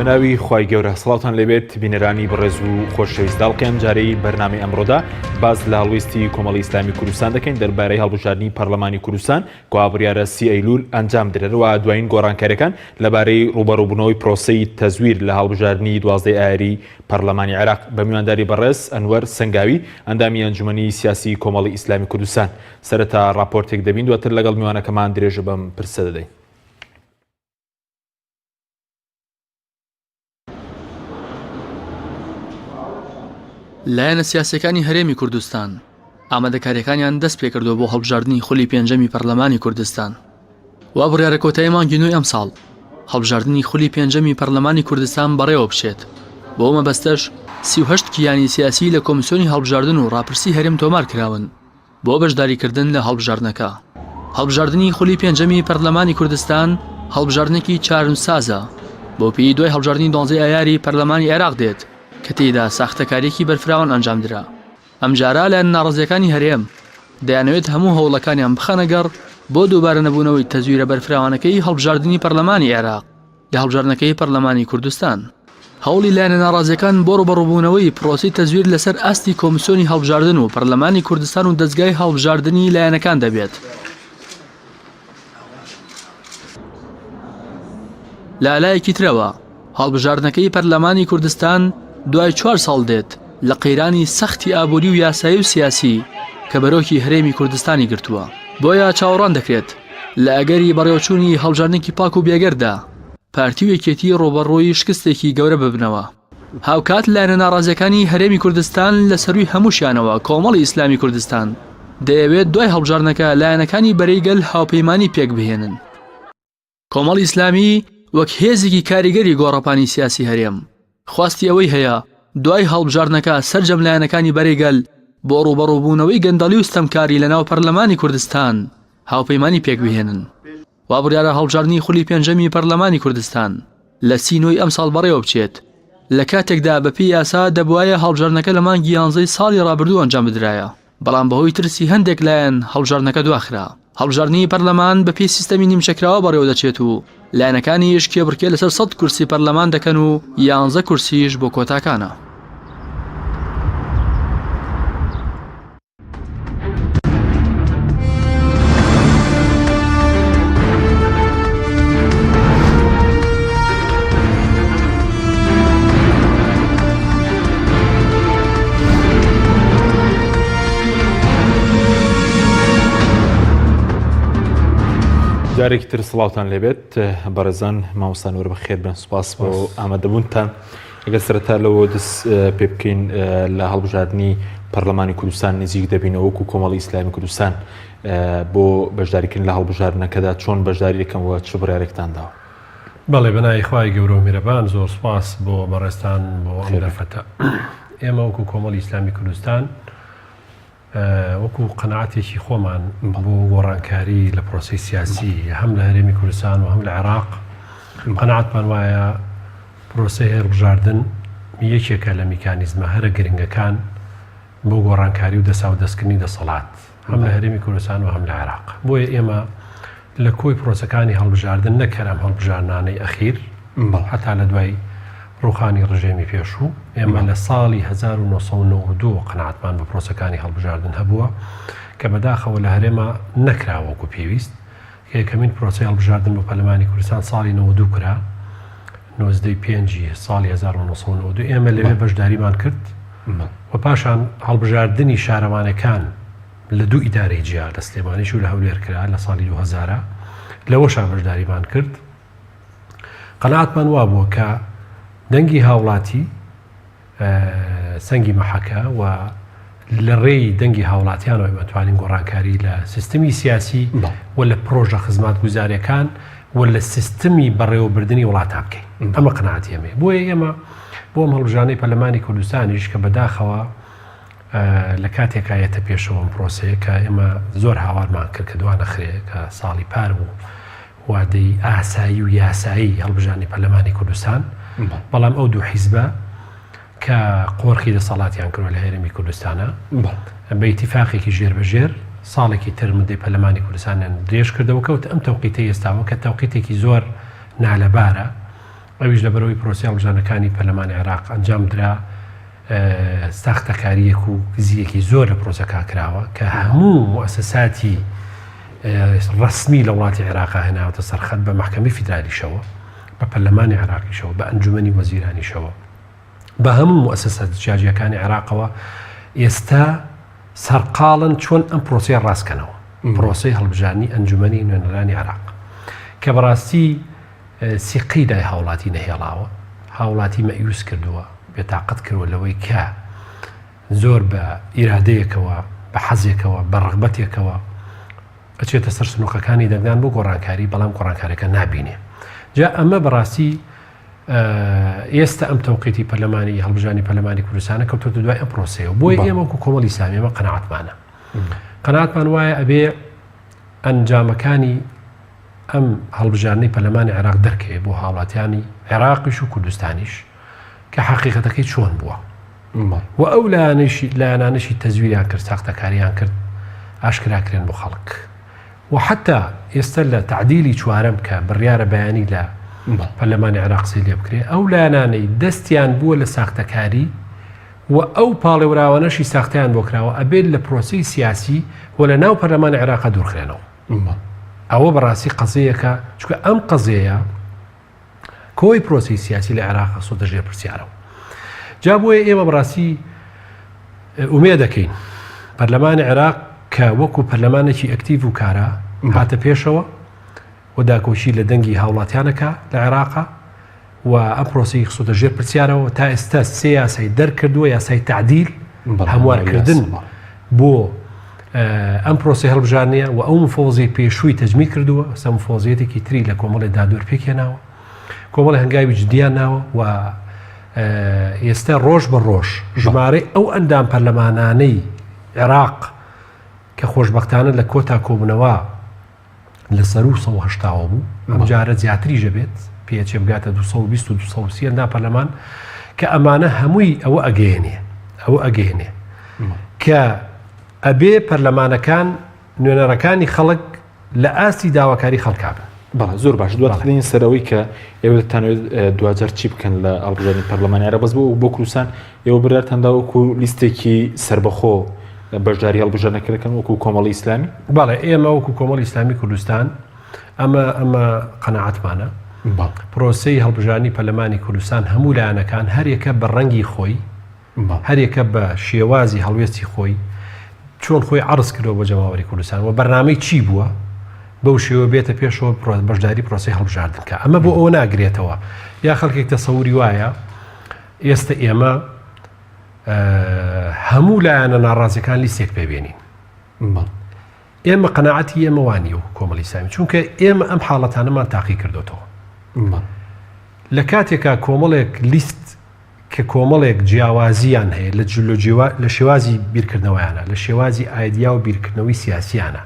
بەناوی خوای گەورە سڵاوتان لێبێت بینەرانی بەڕێز و خۆشەویست داڵقێم جارەی بەرنامەی ئەمڕۆدا باز لە هەڵویستی کۆمەڵی ئیسلامی کوردستان دەکەین دەربارەی هەڵبژاردننی پەرلەمانی کوردستان کە بڕیارە 30 ئەیلول ئەنجام درێتەوە دوایین گۆڕانکاریەکان لەبارەی ڕوبەڕووبوونەوەی پرۆسەی تەزویر لە هەڵبژاردننی 12 ئایاری پەرلەمانی عێراق بە میوانداری بەڕێز ئەنوەر سەنگاوی ئەندامی ئەنجومەنی سیاسی کۆمەڵی ئیسلامی کوردستان سەرەتا راپۆرتێک دەبین دواتر لەگەڵ میوانەکەمان درێژە بەم پرسە دەدەین. لایەنە سیاسەکانی هەرێمی کوردستان ئامادەکاریەکانیان دەست پێکردووە بۆ هەڵبژاردننی خولی پێنجەمی پەرلەمانی کوردستان. وا بڕیارە کۆتایی مانگی نوێی ئەم ساڵ هەڵبژاردننی خولی پێنجەمی پەرلەمانی کوردستان بەڕێوە بچێت. بۆ ئەمە بەستەش 38 کیانی سیاسی لە کۆمیسیۆنی هەڵبژاردن و ڕاپرسی هەرێم تۆمار کراون بۆ بەشداریکردن لە هەڵبژاردنەکە. هەڵبژاردننی خولی پێنجەمی پەرلەمانی کوردستان هەڵبژاردنێکی چارونسازە بۆ پێی دوای هەڵبژاردننی 12 ئایاری پەرلەمانی عێراق دێت کە تێیدا ساختەکاریەکی بەرفراوان ئەنجام درا. ئەم جارە لە ناڕزیەکانی هەرێم دەیانەوێت هەموو هەوڵەکانیان بخەنەگەڕ بۆ دووبارە نەبوونەوەی تەزویرە بەرفراوانەکەی هەڵبژاردننی پەرلەمانی عێراق لە هەڵبژاردنەکەی پەرلەمانی کوردستان. هەوڵی لایەنە ناڕازیەکان بۆ ڕوبەڕووبوونەوەی پرۆسی تەزویر لەسەر ئاستی کۆمیسیۆنی هەڵبژاردن و پەرلەمانی کوردستان و دەستگای هەڵبژاردننی لایەنەکان دەبێت. لالایەکی ترەوە هەڵبژاردنەکەی پەرلەمانی کوردستان دوای 4 ساڵ دێت لە قەیرانی سەختی ئابووری و یاسایی و سیاسی کە بەرۆکی هەرێمی کوردستانی گرتووە. بۆیە چاوەڕوان دەکرێت لە ئەگەری بەڕێوەچوونی هەڵبژاردنێکی پاک و بێگەردا پارتی و یەکێتی ڕۆبەڕۆیی شکستێکی گەورە ببنەوە. هاوکات لایەنە ناڕازیەکانی هەرێمی کوردستان لە سەروی هەمووشیانەوە کۆمەڵی ئیسلامی کوردستان دەیەوێت دوای هەڵبژاردنەکە لایەنەکانی بەرەیگەل هاوپەیمانی پێک بهێنن. کۆمەڵی ئیسلامی وەک هێزێکی کاریگەری گۆڕەپانی سیاسی هەرێم خواستی ئەوەی هەیە دوای هەڵبژاردنەکە سەرجەم لایەنەکانی بەرەیگەل بۆ ڕوبەڕووبوونەوەی گەندەڵی و ستەمکاری لەناو پەرلەمانی کوردستان هاوپەیمانی پێک بهێنن. وا بڕیارە هەڵبژاردننی خولی پێنجەمی پەرلەمانی کوردستان لە 30 ئەم ساڵ بەڕێوە بچێت لە کاتێکدا بەپێی یاسا دەبوایە هەڵبژاردنەکە لە مانگی 11 ساڵی ڕابردوو ئەنجام بدرایە، بەڵام بەهۆی ترسی هەندێک لایەن هەڵبژاردنەکە دواخرا. هەڵبژاردننی پەرلەمان بەپێی سیستەمی نیمچەکراوە بەڕێوە دەچێت و لایەنەکانیش کێبڕکێ لەسەر 100 کورسی پەرلەمان دەکەن و 11 کورسیش بۆ کۆتاکانە. جارێکی تر سڵاوتان لێبێت بەڕێزان مامۆستان بەخێر بن سوپاس بۆ ئامادەبوونتان. ئەگەر سەرەتا لەوە دەست پێ بکەین لە هەڵبژاردننی پەرلەمانی کوردستان نزیک دەبینەوە وەکو کۆمەڵی ئیسلامی کوردستان بۆ بەشداریکردن لە هەڵبژاردنەکەدا چۆن بەشداری دەکەمەوە چ بڕیارێکتان داوە؟ بەڵێ بەناوی خوای گەورە و میرەبان زۆر سوپاس بۆ بەڕێستان بۆ ئەم دەرفەتە. ئێمە وەکو کۆمەڵی ئیسلامی کوردستان وەکو قەناعەتێکی خۆمان بۆ گۆڕانکاری لە پرۆسی سیاسی هەم لە هەرێمی کوردستان و هەم لە عێراق قەناعەتمان وایە پرۆسەی هەڵبژاردن یەکێکە لە میکانیزمە هەرە گرنگەکان بۆ گۆڕانکاری و دەسا و دەستکردنی دەسەڵات هەم لە هەرێمی کوردستان و هەم لە عێراق. بۆیە ئێمە لە کۆی پرۆسەکانی هەڵبژاردن نەکەرام هەڵبژاردنانەی ئەخیر هەتا لە دوای ڕوخانی ڕژێمی پێشوو ئێمە لە ساڵی 1992 قەناعەتمان بە پرۆسەکانی هەڵبژاردن هەبووە کە بەداخەوە لە هەرێمە نەکراوەکو پێویست. یەکەمین پرۆسەی هەڵبژاردن بۆ پەرلەمانی کوردستان ساڵی 92 کرا 95 ساڵی 1992 ئێمە لەوێ بەشداریمان کرد و پاشان هەڵبژاردننی شارەوانەکان لە 2 ئیدارەی جیا لە سلێمانیش و لە هەولێر کرا لە ساڵی 2000 لەوەشان بەشداریمان کرد. قەناعەتمان وا بووە کە دەنگی هاوڵاتی سەنگی مەحەکە و لە ڕێی دەنگی هاوڵاتیانەوە ئەمەتوانین گۆڕانکاری لە سیستمی سیاسی و لە پرۆژە خزمات گوزاریەکان و لە سیستمی بەڕێوەبردننی وڵاتان بکەین. ئەمە قەناعەتی ئێمەیە. بۆیە ئێمە بۆ ئەم هەڵبژاردنەی پەرلەمانی کوردستانیش کە بەداخەوە لە کاتێکایەتە پێشەوەم پرۆسەیە کە ئێمە زۆر هاوارمان کرد کە دوانەخرێ کە ساڵی پار بوو وادەی ئاسایی و یاسایی هەڵبژاردنی پەرلەمانی کوردستان، بەڵام ئەو دوو حیزبە کە قۆرخی دەسەڵاتیان کردووە لە هەرێمی کوردستانە بە ئیتیفاقێکی ژێربەژێر ساڵێکی تر مدەی پەرلەمانی کوردستانیان درێژ کردەوە کەوتە ئەم تەوقیتە ئێستاوە کە تەوقیتێکی زۆر نالەبارە ئەویش لەبەرەوەی پرۆسی هەڵبژاردنەکانی پەرلەمانی عێراق ئەنجام درا ساختەکاریەک و گزیەکی زۆر لە پرۆسەکە کراوە کە هەموو موسساتی ڕسمی لە وڵاتی عێراقا هێناوەتە سەرخەت بە محکەمەی فیدرالیشەوە بە پەرلەمانی عێراقیشەوە بە ئەنجومەنی وەزیرانیشەوە بە هەموو موسسات جیاجیەکانی عێراقەوە ئێستا سەرقاڵن چۆن ئەم پرۆسەیە ڕاستکەنەوە پرۆسەی هەڵبژاردنی ئەنجومەنی نوێنەرانی عێراق کە بەڕاستی سیقیدای هاوڵاتی نەهێڵاوە هاوڵاتی مەیوس کردووە بێتاقەت کردووە لەوەی کە زۆر بە ئیرادەیەکەوە بە حەزێکەوە بە ڕغبەتێکەوە ئەچێتە سەر سنووقەکانی دەنگدان بۆ گۆڕانکاری بەڵام گۆڕانکاریەکە نابینێ جا ئەمە بەڕاستی ئێستا ئەم تەوقیتی پەرلەمانی هەڵبژاردنی پەرلەمانی کوردستانە کەوتۆتە دوای ئەم پرۆسەیە بۆی ئێمە وەکو کۆمەڵی ئیسلامی ئێمە قەناعەتمانە قەناعەتمان وایە ئەبێ ئەنجامەکانی ئەم هەڵبژاردنەی پەرلەمانی عێراق دەرکەوێت بۆ هاوڵاتیانی عێراقیش و کوردستانیش کە حەقیقەتەکەی چۆن بووە و ئەو لایەنانشی تەزویریان کرد ساختەکاریان کرد ئاشکراکرێن بۆ خەڵک و حتا ئێستا لە تعدیلی چوارەم کە بڕیارە بەیانی لە پەرلەمانی عێراق قسەی لێ بکرێ ئەو لایەنانەی دەستیان بووە لە ساختەکاری و ئەو پاڵێوراوانەشی ساختیان بۆ کراوە ئەبێت لە پرۆسی سیاسی و لە ناو پەرلەمانی عێراقا دوورخرێنەوە ئەوە بەڕاستی قەزەیەکە چونکە ئەم قەزەیە کۆی پرۆسی سیاسی لە عێراقا سۆتە ژێر پرسیارەوە جا بۆیە ئێمە بەڕاستی ئومێد دەکەین پەرلەمانی عێراق کە وەکو پەرلەمانێکی ئەکتیڤ و کارە هاتە پێشەوە و داکۆشی لە دەنگی هاوڵاتیانەکە لە عێراقا و ئەم پرۆسی سۆتە ژێر پرسیارەوە تا ئێستا سێ یاسای دەرکردووە یاسای تعدیل هەموارکردن بۆ ئەم پرۆسی هەڵبژاردنیە و ئەو مفۆزەی پێشووی تەجمی کردووە ئەستا مفۆزیەتێکی تری لە کۆمەڵی دادوەر پێکێناوە کۆمەڵی هەنگاوی جدیان ناوە و ئێستا ڕۆژ بە ڕۆژ ژمارەی ئەو ئەندام پەرلەمانانەی عێراق کە خۆشبەختانە لە کۆتا کۆبوونەوە لەسەر و 1970 بوو ئەم جارە زیاتری ژەبێت پێچێ بگاتە 220 نا پەرلەمان کە ئەمانە هەمووی ئەوە ئەگەێنێ کە ئەبێ پەرلەمانەکان نوێنەرەکانی خەڵک لە ئاستی داواکاری خەڵکابن بەڵێ زۆر باش دواترین سەرەوەی کە ئێوە دەتانوێت دوجار چی بکەن لە هەڵبژاردنی پەرلەمانی عێراق بەس بۆ کوردستان ئێوە بڕیارتاندا وەکو لیستێکی سربەخۆ بەشداری هەڵبژاردنەکە دەکەن وەکو کۆمەڵی ئیسلامی بەڵێ ئێمە وەکو کۆمەڵی ئیسلامی کوردستان ئەمە قەناعەتمانە پرۆسەی هەڵبژاردنی پەرلەمانی کوردستان هەموو لایەنەکان هەرێکە بە ڕەنگی خۆی هەرێکە بە شێوازی هەڵوێستی خۆی چۆن خۆی عرض کردەوە بۆ جەماوەری کوردستان و بەرنامەی چی بووە بەو شێوە بێتە پێشەوە بەشداری پرۆسی هەڵبژاردنکە ئەمە بۆ ئەوە ناگرێتەوە یا خەڵکێک تەسەووری وایە ئێستا ئێمە هەموو لایەنە ناڕازیەکان لیستێک پێبێنین ئێمە قەناعەتی ئێمە وانیە و کۆمەڵی ئیسلامی چونکە ئێمە ئەم حاڵەتانەمان تاقی کردوتەوە لە کاتێکا کۆمەڵێک لیست کە کۆمەڵێک جیاوازیان هەیە لە شێوازی بیرکردنەوەیانە لە شێوازی ئایدیا و بیرکردنەوەی سیاسیانە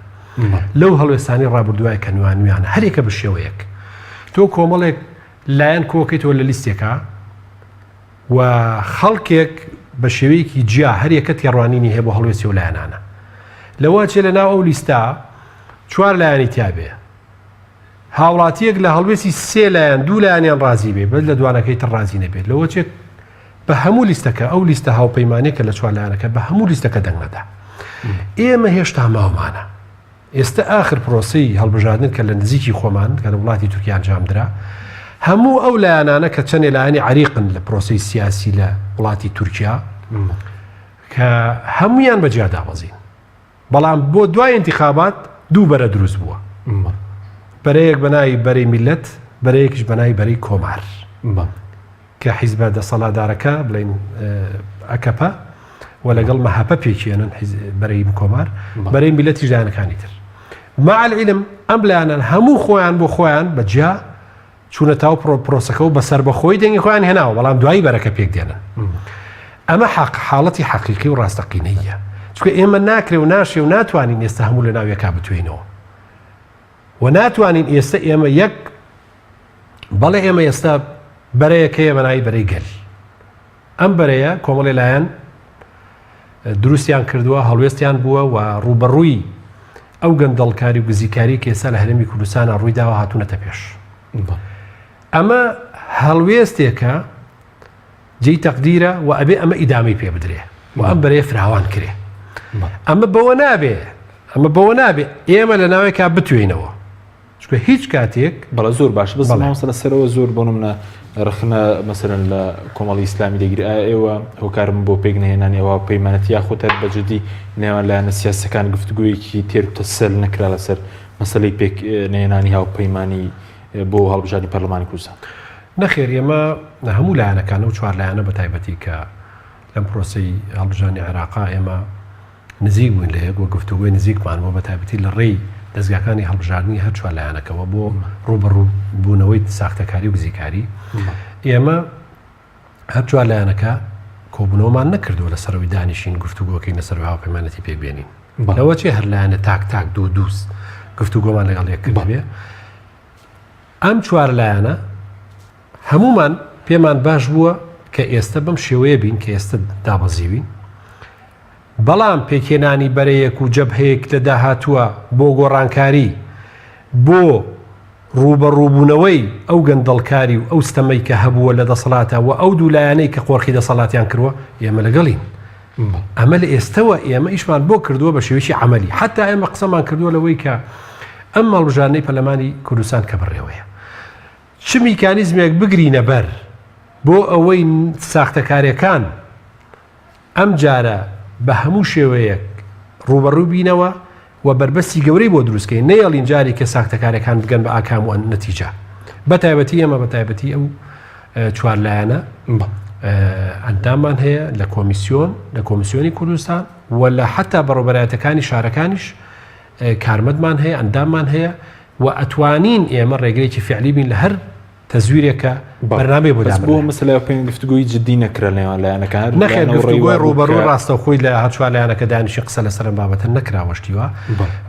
لەو هەڵوێستانی ڕابردووای کە نوێنویانە هەرێکە بە شێوەیەک تۆ کۆمەڵێک لایەن کۆکەیتەوە لە لیستێکە و خەڵکێک بە شێوەیەکی جیا هەرێکە تێڕوانینی هەیە بۆ هەڵوێستی و لایەنانە لەوە چێ لە ناو ئەو لیستا چوار لایەنی تیابێ هاوڵاتیەک لە هەڵوێستی سێ لایەن دوو لایەنیان ڕازی بێ بەس لە دوانەکەی تر ڕازی نەبێت لەوە چێت بە هەموو لیستەکە ئەو لیستە هاوپەیمانێکە لە چوار لایەنەکە بە هەموو لیستەکە دەنگ نەدا ئێمە هێشتا ماوەمانە ئێستا ئاخر پرۆسەی هەڵبژاردن کە لە نزیکی خۆمان کە لە وڵاتی تورکیا ئەنجامدرا هەموو ئەو لایەنانە کە چەندێ لایەنی عریقن لە پرۆسەی سیاسی لە وڵاتی تورکیا کە هەمویان بەجیا داوەزین بەڵام بۆ دوای انتخابات دوو بەرە دروست بووە بەرەیەک بەناوی بەرەی میلەت بەرەیەکیش بەناوی بەرەی کۆمار کە حیزبە دەسەڵاتدارەکە بڵێن ئەکەپە و لەگەڵ مەهاپە پێکێنن بەرەی کۆمار بەرەی میلەتی ژیانەکانی تر مع العلم ئەم لایەنان هەموو خۆیان بۆ خۆیان بەجیا چوونە تاو پرۆسەکە و بەسەر بەخۆی دەنگی خۆیان هێناوە بەڵام دوایی بەرەکە پێک دێنن ئەمە حاڵەتی حەقیقی و ڕاستەقینەیە چونکە ئێمە ناکرێ و ناشێ و ناتوانین ئێستا هەموو لە ناویەکا بتوێنەوە و ناتوانین ئێستا ئێمە یەک بەڵێ ئێمە ئێستا بەرەیەکەیە بەناوی بەرەی گەل ئەم بەرەیە کۆمەڵی لایەن دروستیان کردووە هەڵوێستیان بووە و ڕوبەڕووی ئەو گەندەڵکاری و گزیکاری کە ئێستا لە هەرێمی کوردستانە ڕووی داوە هاتوونەتە پێش ئەمە هەڵوێستێکە جێی تەقدیرە و ئەبێ ئەمە ئیدامی پێ بدرێ و ئەم بەرەیە فراوان کرێ ئەمە بەوە نابێ ئێمە لە ناوێکا بتوێنەوە چکە هیچ کاتێک بەڵە زۆر باش بس لەسەرەوە زۆر بۆ منە ڕخنە مەسەرەن لە کۆمەڵی ئیسلامی دەگیری ئێوە هۆکارم بۆ پێک نهێنانیەوە پەیمانەتی یاخۆتەر بەجددی نێوان لایەنە سیاسەکان گفتوگویەکی تێر سەر نەکرا لەسەر مەسەلەی پێک نهێنانی هاوپەیمانی بۆ هەڵبژاردننی پەرلەمانی کوردستان نەخێر ئێمە هەموو لایەنەکان و چوار لایەنە بە تایبەتی کە لەم پرۆسی هەڵبژاردننی عێراقا ئێمە نزیک بووین لە یەک وە گفتوگوی نزیکمانەوە بە تایبەتی لە ڕێی دەستگاکانی هەڵبژاردننی هەر چوار لایەنەکەەوە بۆ ڕوبەڕووبوونەوەی ساختەکاری و گزیکاری ئێمە هەر چوار لایەنەکە کۆبوونەوەمان نەکردووە لە سەرەوەی دانیشین گفتوگۆکەی لەسەر هاوپەیمانەتی پێبێنین لەوە چێ هەر لایەنە تاک دووس گفتوگۆمان لەگەڵ یەک کردبێ ئەم چوار لایەنە هەمومان پێمان باش بووە کە ئێستا بەم شێوەیە بین کە ئێستا دابەزیوین بەڵام پێکێنانی بەرەیەک و جەبهەیەک لە داهاتووە بۆ گۆڕانکاری بۆ ڕوبەڕووبوونەوەی ئەو گەندەڵکاری و ئەو ستەمەی کە هەبووە لە دەسەڵاتە و ئەو دوولایەنەی کە قۆرخی دەسەڵاتیان کردووە ئێمە لەگەڵین ئەمە لە ئێستەوە ئێمە ئیشمان بۆ کردووە بە شێوەیەکی عملی حتا ئێمە قسەمان کردووە لەوەی کە ئەم هەڵبژاردنەی پەرلەمانی کوردستان کە بڕێوەیە چ میکانیزمێک بگرینە بەر بۆ ئەوەی ساختەکاریەکان ئەم جارە بە هەموو شێوەیەک ڕوبەڕوو بینەوە و بربەستی گەورەی بۆ دروستکەین نەیەڵین جاری کە ساختەکارەکان بگەن بە ئاکام و نەتیجە بەتایبەتی ئێمە بەتایبەتی ئەو چوار لایەنە ئەنداممان هەیە لە کۆمیسیۆنی کوردستان و لە حتا بەڕێوەبەرایەتەکانی شارەکانیش کارمەندمان هەیە ئەنداممان هەیە و ئەتوانین ئێمە ڕێگرێکی فعلی بین لە هەر تەزویرێکە بەرنامەی بۆ بۆ مەسەلای پێی گفتوگوی جددی نەکرا لەوان لایەنەکان نەخێر گفتوگوی ڕوبەڕوو ڕاستەوخۆی لە هەر چوار لایەنەکە دانیشی قسە لەسەر بابەتە نەکراوەشتیوە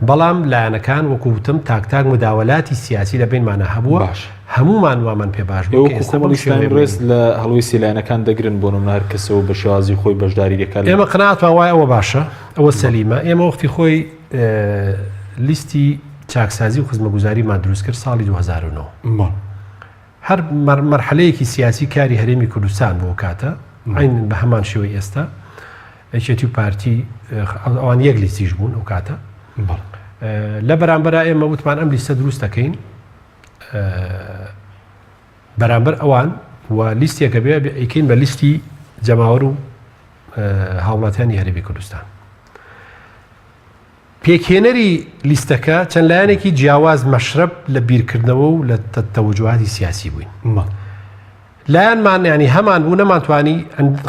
بەڵام لایەنەکان وەکوتم تاک مداوەلاتی سیاسی لە بینمانە هەبووە هەمومان وامان پێ باش ڕێز لە هەڵوی سیلایەنەکان دەگرن بۆ نمونە هەر کەسەوە بە شێوازی خۆی بەشداری دەکات ئێمە قەناعەتمان وایە ئەوە باشە ئەوە سەلیمە ئێمە وەختی خۆی لیستی چاکسازی و خزمەتگوزاریمان دروست کرد ساڵی 2009 هەر مەرحەلەیەکی سیاسی کاری هەرێمی کوردستان بۆ کاتە عین بە هەمان شێوەی ئێستا ئەچێتی و پارتی ئەوان یەک لیستیش بوون ئەو کاتە لە بەرامبەر ئێمە وتمان ئەم لیستە دروست دەکەین بەرامبەر ئەوان و لیستێکە بێ ئەیکەین بە لیستی جەماوەر و هاوڵاتیانی هەرێمی کوردستان پێکهێنەری لیستەکە چەند لایەنێکی جیاواز مەشرب لە بیرکردنەوە و لە تەوەجوهاتی سیاسی بووین لایەنمان ینی هەمان بوو نەمانتوانی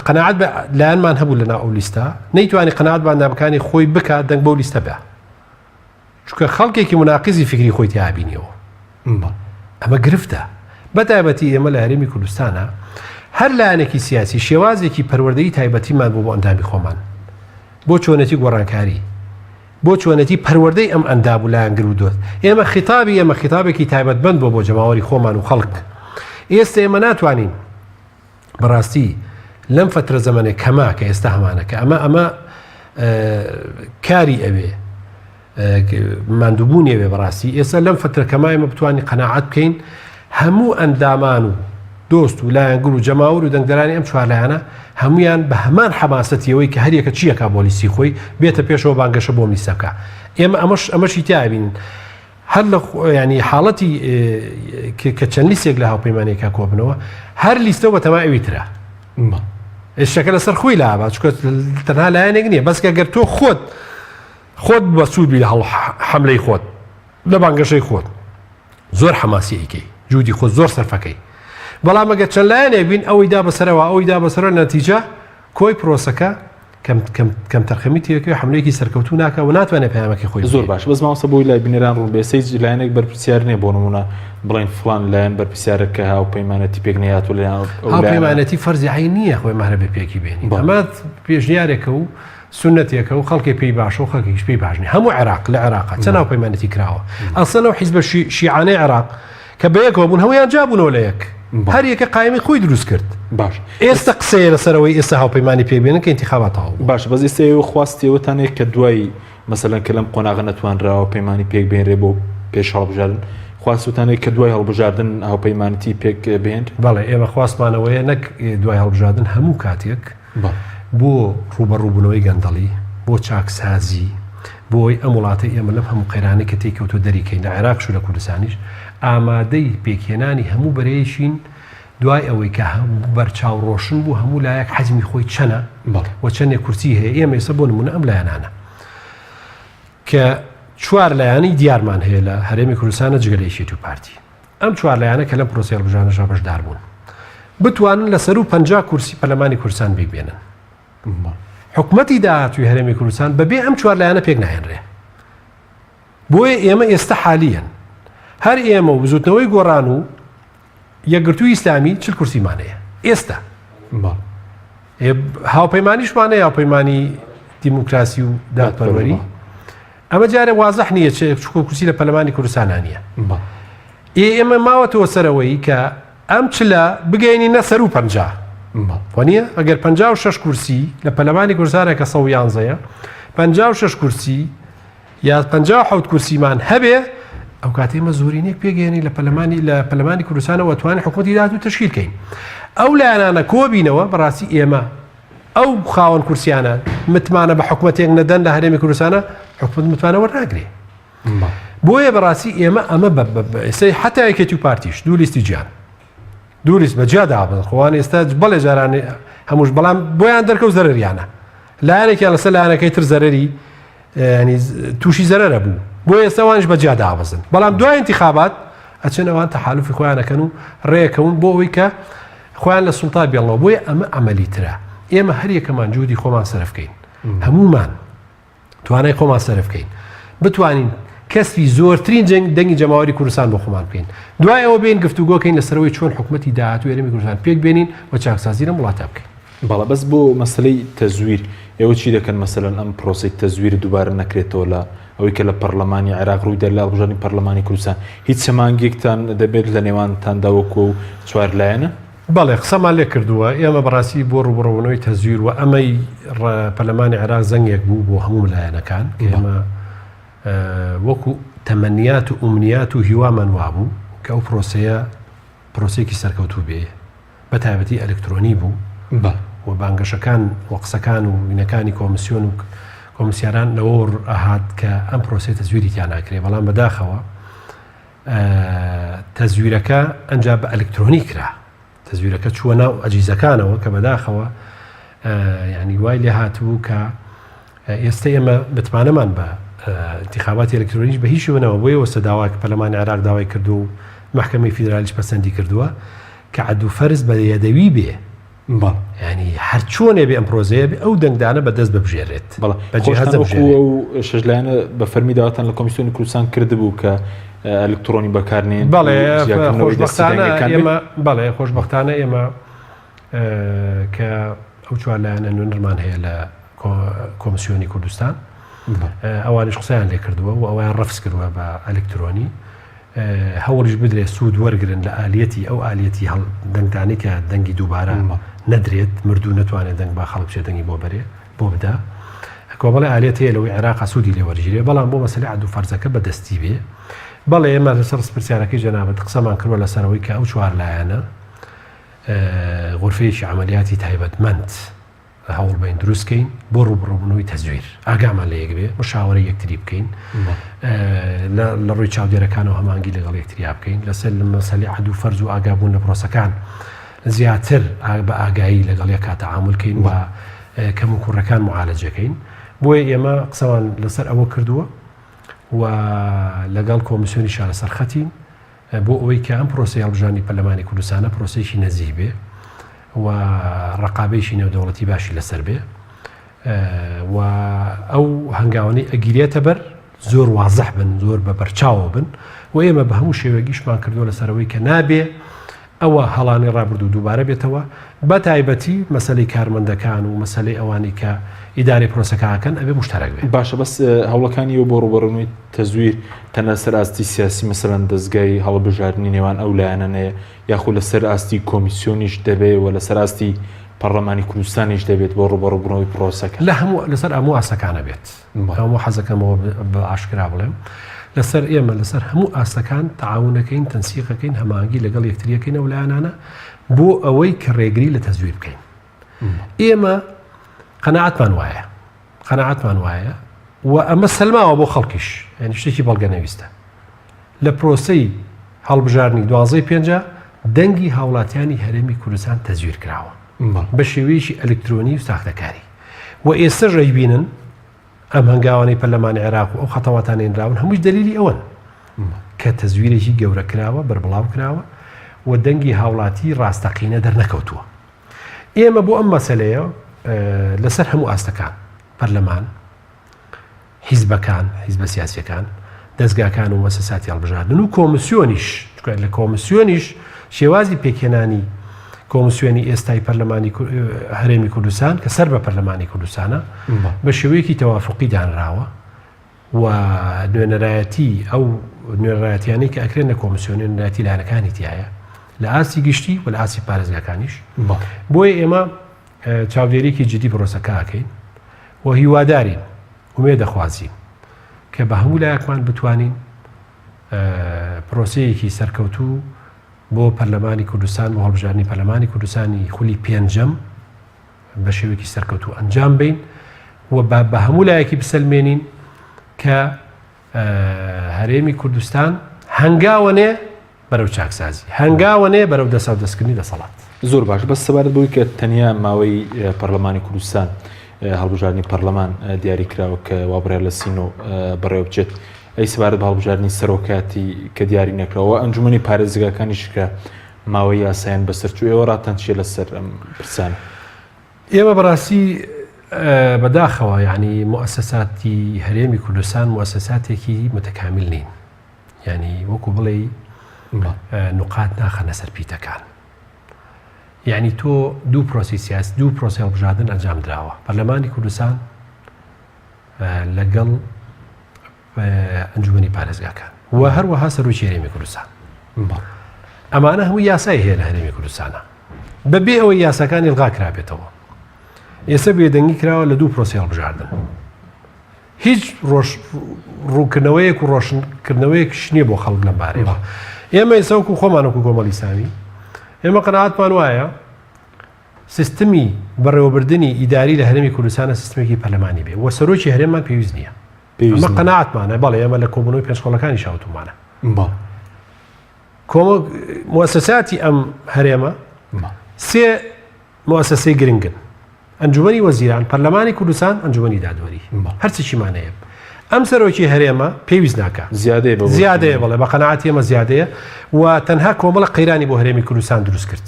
قەناعەت بە لایەنمان هەبوو لەناو ئەو لیستە نەیتوانی قەناعەت بە ئەندامەکانی خۆی بکات دەنگ بەو لیستە بێ چونکە خەڵکێکی مناقیزی فکری خۆی تیابینیەوە ئەمە گرفتە بەتایبەتی ئێمە لە هەرێمی کوردستانە هەر لایەنێکی سیاسی شێوازێکی پەروەردەیی تایبەتیمان بۆ ئەندامی خۆمان بۆ چۆنەتی گۆڕانکاری بۆ چۆنەتی پەروەردەی ئەم ئەندام و لایەنگر و دۆست ئێمە خیتابێکی تایبەتمەند بۆ جەماوەری خۆمان و خەڵک ئێستا ئێمە ناتوانین بەڕاستی لەم فترە زەمانێک کەما کە ئێستا هەمانەکە ئەمە کاری ئەوێ ماندووبوونیەوێ بەڕاستی ئێستا لەم فترە کەما ئێمە بتوانین قەناعەت بکەین هەموو ئەندامان و دۆست و لایەنگر و جەماوەر و دەنگدەرانی ئەم چوار لایەنە هەمویان بە هەمان حەماسەتیەوەی کە هەریەکە چیەکە بۆ لیستی خۆی بێتە پێشەوە بانگەشە بۆ لیستەکە ئێمە ئەمەشی تیابین هەر لە ینی حاڵەتی کە چەند لیستێک لە هاوپەیمانێکە کۆبنەوە هەر لیستە بە تەما ئەوی ترە شەکە لەسەر خۆی لابا چکە تەنها لایەنێک نییە بەسکە گەر تۆ خۆت بەسوودبی لە حەملەی خۆت لە بانگەشەی خۆت زۆر حەماسی ئەیکەی جوودی خۆت زۆر سەرفەکەی بەڵام ئەگەر چەند لایەنێک بین ئەوەی دا بەسەرەوە ئەوەی دا بەسەرەوە نەتیجە کۆی پرۆسەکە کەم تەرخەمی تێکەوە حملەیەکی سەرکەوتو ناکە و ناتوانێت پەیامەکەی خۆی زۆر باش بەس ماوەسە بۆی لای بینێران ڕوو بێسەی لایەنێک بەرپرسیار نییە بۆ نمونە بڵێن فڵان لایەن بەرپرسیارە کە هاوپەیمانەتی پێک نەهات و لایەن هاوپەیمانەتی فەرزی عین نییە خۆی مەهرە بێ پێکی بێنی ئەمە پێشنیارێکە و سنەتێکە و خەڵکی پێی باشە و خەڵکیش پێی باش نیە هەموو عێراق لە عێراقا چەند هاوپەیمانەتی کراوە ئەسڵەن ئەو حیزبە شیعانەی عێراق کە بەیەکەوە بوون هەمویان جابوونەوە لە یەک هەر یەکە قایمی خۆی دروست کرد باش ئێستا قسەیە لەسەرەوەی ئێستا هاوپەیمانی پێبێنن کە انتخاباتەوە باش بەس ئێستا خواستیەوەتانێک کە دوای مەسەلەن کە لەم قۆناغە نەتوانراوە پەیمانی پێک بێنرێ بۆ پێش هەڵبژاردن خواستوتانەی کە دوای هەڵبژاردن هاوپەیمانیتی پێک بێن بەڵێ ئێمە خواستمانەوەیە نەک دوای هەڵبژاردن هەموو کاتێک بۆ ڕوبەڕووبوونەوەی گەندەڵی بۆ چاکسازی بۆی ئەم وڵاتی ئێمە لەم هەموو قەیرانی کە تێکەوتۆ دەریکەین لە عێراقش و لە کوردستانیش ئامادەی پێکهێنانی هەموو بەرەیەشین دوای ئەوەی کە بەرچاوڕۆشن بوو هەموو لایەک حەجمی خۆی چەنە و چەندێک کورسی هەیە ئێمە ئێستا بۆ نمونە ئەم لایەنانە کە چوار لایەنی دیارمان هەیە لە هەرێمی کوردستانە جگەلەیەکێتی و پارتی ئەم چوار لایەنە کە لەم پرۆسی هەڵبژاردنەشە بەشدار بوون بتوانن لەسەر و 50 کورسی پەرلەمانی کوردستان بگبێنن حکومەتی داهاتووی هەرێمی کوردستان بەبێ ئەم چوار لایەنە پێک ناهێنرێ بۆیە ئێمە ئێستا حالیەن هەر ئێمە و بزوتنەوەی گۆڕان و یەکگرتووی ئیسلامی چل کورسیمانەیە ئێستا هاوپەیمانیشمانە هاوپەیمانی دیموکراسی و دادپەروەری ئەمە جارێ وازەح نییە چکۆ کورسی لە پەرلەمانی کوردستانە نییە ئێمە ماوەتەوە سەرەوەی کە ئەم چلە بگەینی نەسەر و 50 وانە ئەگەر 56 کورسی لە پەرلەمانی کوردستانێکە 111 56 کورسی یا 57 کورسیمان هەبێ ئەو کاتێمە زۆرینێک پێگەێنی لە پەرلەمانی کوردستانەوە توانێت حکومەتی داهاتوو تەشکیلکەین ئەو لایەنانە کۆبینەوە بەڕاستی ئێمە ئەو خاوەن کورسیانە متمانە بە حکومەتێک نەدەن لە هەرێمی کوردستانە حکومەت متمانە وەرناگرێ بۆیە بەڕاستی ئێمە ئەمە ئێستا حتا یەکێتی و پارتیش دوو لیستی گیان دوو لیست بەجیا دابن خۆوان ئێستا بەڵێ جارانێ هەمووش بەڵام بۆیان دەرکەوت زەرریانە لایەنێکیان لەسەر لایەنەکەی تر زەرری ینی تووشی زەرەرە بوو بۆ ئێستاوانش بەجیا دابزن بەڵام دوای انتخابات ئەچێن ئەوان تەحالوفی خۆیانەکەن و ڕێەکەون بۆ ئەوەی کە خۆیان لە سوڵتا بێڵەوە بۆیە ئەمە ئەمەلیترە ئێمە هەر یەکەمان جوودی خۆمان سەرفکەین هەمومان توانای خۆمان سەرفکەین بتوانین کەسبی زۆرترین دەنگی جەماوەری کوردستان بۆ خۆمان بکەین دوای ئەوە بین گفتوگۆکەین لەسەرەوەی چۆن حکومەتی داهاتووی هەرێمی کوردستان پێک بێنین و چاکسازی لەم وڵاتە بکەین بەڵێ بەس بۆ مەسلەی تەزویر ئێوە چی دەکەن مەسەلەن ئەم پرۆسی تەزویر دووبارە نەکرێتەوە لە ئەوەی کە لە پەرلەمانی عێراق ڕووی دەر لە هەڵبژاردنی پەرلەمانی کوردستان هیچ سەمانگێکتان دەبێت لە نێوانتاندا وەکو و چوار لایەنە بەڵێ قسەمان لێ کردووە ئێمە بەڕاستی بۆ ڕوبڕەوەنەوەی تەزویر و ئەمەی پەرلەمانی عێراق زەنگێک بوو بۆ هەموو لایەنەکان ئێمە وەکو تەمەنیات و ئومنیات و هیوامان وابوو کە ئەو پرۆسەیە پرۆسێکی سەرکەوتوو بێ بە تایبەتی ئەلکترۆنی بوو و بانگەشەکان و قسەکان و وینەکانی کۆمسیۆن و کۆمسیاران لەوە ئاهات کە ئەم پرۆسی تەزویریان ناکرێ بەڵام بەداخەوە تەزویرەکە ئەنجا بە ئەلکترۆنی کرا تەزویرەکە چووە ناو ئەجیزەکانەوە کە بەداخەوە ینی وای لێ هاتبوو کە ئێستا ئێمە بتمانەمان بە انتخاباتی ئەلکترۆنیش بە هیچ شوێنەوە بۆیە وەستە داوا کە پەرلەمانی عێراق داوای کردو و محکەمەی فیدرالیش پەسەندی کردووە کە عەدل و فەرز بە یەدەوی بێ ینی هەر چۆنێ بێ ئەم پرۆزەیە بێ ئەو دەنگدانە بەدەست ببژێرێت و شەژلایەنە بە فەرمی داواتان لە کۆمیسیۆنی کوردستان کردبوو کە ئەلکترۆنی بەکارنێن بەڵێ خۆشبەختانە ئێمە کە ئەو چوار لایەنە نوێنەرمان هەیە لە کۆمیسیۆنی کوردستان ئەوانش قسەیان لێ کردووە و ئەویان ڕەفس کردووە بە ئەلکترۆنی هەوڵش بدرێت سوود وەرگرن لە ئالیەتی ئەو ئالیەتی دەنگدانی کە دەنگی دووبارە نەدرێت مردوو نەتوانێت دەنگ با خەڵک بچێت دەنگی بۆ بەرێ بۆ بدا کۆمەڵی ئالیەت هەیە لەوەی عێراق سوودی لێ وەرگیرێ بەڵام بۆ مەسەلەی عەدل و فەرزەکە بەدەستی بێ بەڵێ ئێمە لەسەر پرسیارەکەی جەنابەت قسەمان کردووە لەسەرەوەی کە ئەو چوار لایەنە غورفەیەکی عەمەلیاتی تایبەتمەند هەوڵ بین دروستکەین بۆ ڕوبڕووبوونەوەی تەزویر ئاگامان لە یەک بێ مشاوەرەی یەکتری بکەین لە ڕووی چاودێرەکانەوە هەمانگی لەگەڵ یەکتریا بکەین لەسەر مەسەلەی عەدل و فەرز و ئاگابوون لە پرۆسەکان زیاتر بە ئاگایی لەگەڵ یەکا تەعامولکەین و کەم و کوڕەکان معالەجەکەین بۆیە ئێمە قسەمان لەسەر ئەوە کردووە و لەگەڵ کۆمیسیۆنی شا لەسەر خەتین بۆ ئەوەی کە ئەم پرۆسی هەڵبژاردنی پەرلەمانی کوردستانە پرۆسەیەکی نەزیک بێ و ڕقابەیەکی نێودەوڵەتی باشی لەسەر بێ و ئەو هەنگاوانەی ئەگیرێتە بەر زۆر وازەح بن زۆر بە بەرچاوە بن و ئێمە بە هەموو شێوەگیشمان کردووە لەسەرەوەی کە نابێ ئەوە هەڵانی ڕابردوو دووبارە بێتەوە بە تایبەتی مەسەلەی کارمەندەکان و مەسەلەی ئەوانی کە ئیداری پرۆسەکانکەن ئەبێ مشتەرەک بێت باشە بەس هەوڵەکانی و بۆ ڕوبەڕوونی تەزویر تەنە سەر ئاستی سیاسی مەسەلەن دەستگای هەڵبژاردننی نێوان ئەو لایەنەیە یاخود لەسەر ئاستی کۆمیسیۆنیش دەبێت و لەسەر ئاستی پەرلەمانی کوردستانیش دەبێت بۆ ڕوبەڕووبوونەوەی پرۆسەکە لە هەموو لەسەر هەموو ئاسەکانە بێت هەموو حەزەکەمەوە بە ئاشکرا بڵێم لەسەر ئێمە لەسەر هەموو ئاستەکان تەعاونەکەین تەنسیقەکەین هەماهەنگی لەگەڵ یەکتریەکەین ئەو لایەنانە بۆ ئەوەی کە ڕێگری لە تەزویر بکەین. ئێمە قەناعەتمان وایە و ئەمە سەلماوە بۆ خەڵکیش، یعنی شتێکی بەڵگە نەویستە. لە پرۆسەی هەڵبژاردننی 12/5 دەنگی هاوڵاتیانی هەرێمی کوردستان تەزویر کراوە بە شێوەیەکی ئەلکترۆنی و ساختەکاری و ئێستا ڕێبینن ئەم هەنگاوانەی پەرلەمانی عێراق و ئەو خەتەواتانێنراون هەمووش دلیلی ئەوەن کە تەزویرێکی گەورە کراوە بەربڵاو کراوە و دەنگی هاوڵاتی ڕاستەقینە دەرنەکەوتووە. ئێمە بۆ ئەم مەسەلەیە لەسەر هەموو ئاستەکان پەرلەمان، حیزبەکان، حیزبە سیاسیەکان، دەستگاکان و مؤسساتی هەڵبژاردن و کۆمسیۆنیش لە کۆمسیۆنیش شێوازی پێکێنانی کۆمسیۆنی ئێستای پەرلەمانی هەرێمی کوردستان کە سەر بە پەرلەمانی کوردستانە بە شێوەیەکی تەوافقی دانراوە و نوێنەرایەتی ئەو نوێنەرایەتیانەی کە ئەکرێن لە کۆمسیۆنی نوێنەرایەتی لایەنەکانی تایە لە ئاسی گشتی و لە ئاسی پارێزگاکانیش. بۆیە ئێمە چاودێریەکی جدی پرۆسەکەکەین و هیوادارین ومێ دەخوازیین کە بە هەموو لایەکمان بتوانین پرۆسەیەکی سەرکەوتوو بۆ پەرلەمانی کوردستان بۆ هەڵبژاردننی پەرلەمانی کوردستانی خولی پێنجەم بە شێوەیەکی سەرکەوتوو ئەنجام بین و بە هەموو لایەکی بسەلمێنین کە هەرێمی کوردستان هەنگاوەنێ بەرەو چاکسازی، هەنگاوەنێ بەرەو دەسا دەستکردنی دەسەڵات. زۆر باش بەس سەبارەت بووی کە تەنیا ماوەی پەرلەمانی کوردستان هەڵبژاردننی پەرلەمان دیاری کراوە کە وابڕێ لە سینۆ بەڕێوە بچێت. ئەی سەبارەت بە هەڵبژاردننی سەرۆکاتی کە دیاری نەکراوە ئەنجومەنی پارێزگاکانیش کە ماوەی یاسایان بەسەرچوو ئێوە ڕاتان چیە لەسەر ئەم پرسانە؟ ئێمە بەڕاستی بەداخەوە یعنی مؤسساتی هەرێمی کوردستان مؤسساتێکی متەکامل نین، یعنی وەکو بڵێ نقاط ناخەنە سەر پیتەکان. یعنی تۆ دوو پرۆسی سیاسی دوو پرۆسی هەڵبژاردن ئەنجام دراوە پەرلەمانی کوردستان لەگەڵ ئەنجومەنی پارێزگاکان و هەروەها سەرۆکی هەرێمی کوردستان. ئەمانە هەموو یاسای هەیە لە هەرێمی کوردستانە بەبێ ئەوەی یاساکانی ئڵغا کرابێتەوە. ئێستا بێدەنگی کراوە لە دوو پرۆسی هەڵبژاردن، هیچ ڕوونکردنەوەیەک و ڕۆشنکردنەوەیەک نییە بۆ خەڵک لەم بارەیەوە. ئێمە ئێستا وەکو خۆمانەکو کۆمەڵی ئیسلامی ئێمە قەناعەتمان وایە سیستمی بەڕێوەبردننی ئیداری لە هەرێمی کوردستانە سیستمێکی پەرلەمانی بێ و سەرۆکی هەرێممان پێویست نییە. ئەمە قەناعەتمانە، بەڵێ ئێمە لە کۆبوونەوەی پێنجخۆڵەکانی شاوتومانە. مؤسساتی ئەم هەرێمە سێ مؤسسەی گرنگن: ئەنجومەنی وەزیران، پەرلەمانی کوردستان، ئەنجومەنی دادوەری، هەرچیمانەیە. ئەم سەرۆکی هەرێمە پێویست ناکە، زیادەیە بڵێ بە قەناعەتی ئێمە زیادەیە و تەنها کۆمەڵە قەیرانی بۆ هەرێمی کوردستان دروست کرد.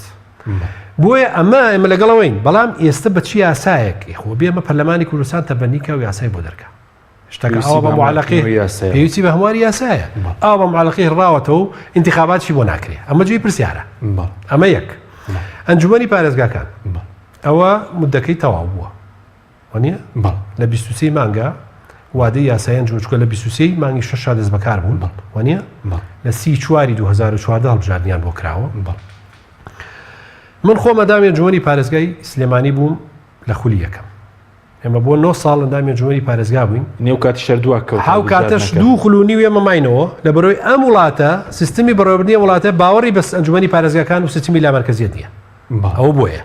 بۆیە ئێمە لەگەڵەوەین، بەڵام ئێستا بە چی یاسایەک خۆ بێمە پەرلەمانی کوردستان تەبەنیکە و یاسای بۆ دەرکە. شتەکە ئەوە بە معلەقەی پێویستی بە هەمواری یاسایە، ئەوە بە معلەقەی ڕاوەتەوە و ئینتیخاباتی بۆ ناکرێ. ئەمە جوێی پرسیارە. ئەمە یەک. ئەنجومەنی پارێزگاکان ئەوە مدەکەی تەواو بووە وانە لە 23 مانگە وادەی یاسای ئەنجومەنچکە لە 23 مانگی 6 دەست بەکار بوون وانە لە 30/4 2014 هەڵبژاردنیان بۆ کراوە. من خۆمە دامی ئەنجومەنی پارێزگای سلێمانی بووم لە خولی یەکەم. ئێمە بۆ 9 ساڵ لەندامی ئەنجومەنی پارێزگا بووین. نێو کاتی شەردووە کەوت هاو کاتەش 2 خولونی و ئێمە ماینەوە لە بەرەوەی ئەم وڵاتە سیستمی بەڕێوەبردننی وڵاتە باوەڕی بەس ئەنجومەنی پارێزگاکان و سیستمی لامەرکەزیەت نییە. ئەوە بۆیە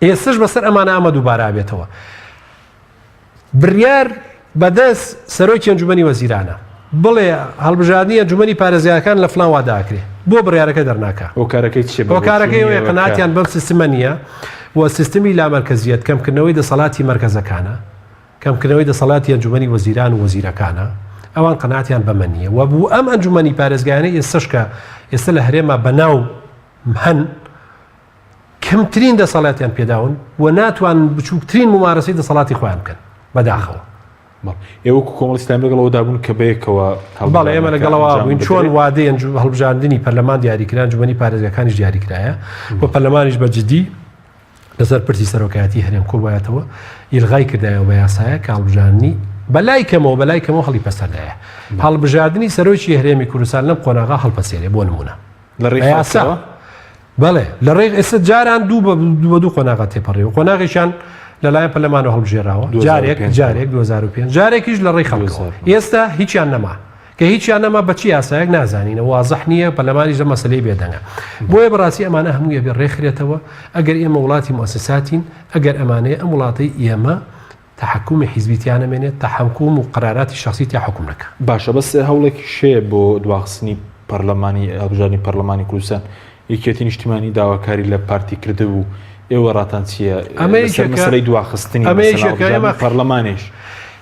ئێستش بەسەر ئەمانە ئەمە دووبارە بێتەوە. بڕیار بەدەست سەرۆکی ئەنجومەنی وەزیرانە بڵێ هەڵبژاردننی ئەنجومەنی پارێزگاکان لە فڵان واداکرێ بۆ بڕیارەکە دەرناکە. ئۆکارەکەی چێ ئۆکارەکەی ئەوەیە قەناعەتیان بەم سیستمە نییە و سیستمی لامەرکەزیەت کەمکردنەوەی دەسەڵاتی مەرکەزەکانە، کەمکردنەوەی دەسەڵاتی ئەنجومەنی وەزیران و وەزیرەکانە، ئەوان قەناعەتیان بەمە نییە و بوو ئەم ئەنجومەنی پارێزگایانە ئێستاشکە ئێستا لە هەرێمە بەناو هەن کەمترین دەسەڵاتیان پێداون و ناتوان بچووکترین ممارەسەی دەسەڵاتی خۆیان بکەن بەداخەوە. ئێوە کۆمەڵی ئیسلامی لەگەڵەوە دابوون کە بەیەکەوە بەڵێ ئێمە لەگەڵەوە بووین چۆن وادەی هەڵبژاردننی پەرلەمان دیاریکرا، ئەنجومەنی پارێزگاکانیش دیاریکرایە و پەرلەمانیش بەجددی لەسەر پرسی سەرۆکایەتی هەرێم کۆبایەتەوە ئیلغای کردایەوە بە یاسایە کە هەڵبژاردننی بەلای کەمەوە هەڵی پەسەردایە. هەڵبژاردننی سەرۆکی هەرێمی کوردستان لەم قۆناغا هەڵپەسێرێ بۆ نمونە لە ڕێیاسا. بەڵێ لە ڕێی ئێستا جاران دوو بە دوو قۆناغا تێپەڕێ و قۆناغیشان لەلایەن پەرلەمانەوە هەڵبژێراوە، جارێک 2005 جارێکیش لە ڕێی خەڵکەوە. ئێستا هیچیان نەما کە هیچیان نەما بەچی یاسایەک نازانینە وازەح نییە پەرلەمانی ژە مەسلەی بێدەنگە بۆیە بەڕاستی ئەمانە هەموویە بێ ڕێکخرێتەوە ئەگەر ئێمە وڵاتی مؤسساتین ئەگەر ئەمانەیە ئەم وڵاتی ئێمە تحکومی حیزبیتیانە مێنێت تحکوم و قراراتی شخصی تا حکوم نەکە باشە بەس هەوڵێکی شێ بۆ دواخستنی پەرلەمانی هەڵبژاردننی پەرلەمانی کوردستان یەکێتی نیشتیمانی داواکاری لە پارتی کرده و ئێوە ڕاتان چییە مەسەلەی دواخستنی پەرلەمانیش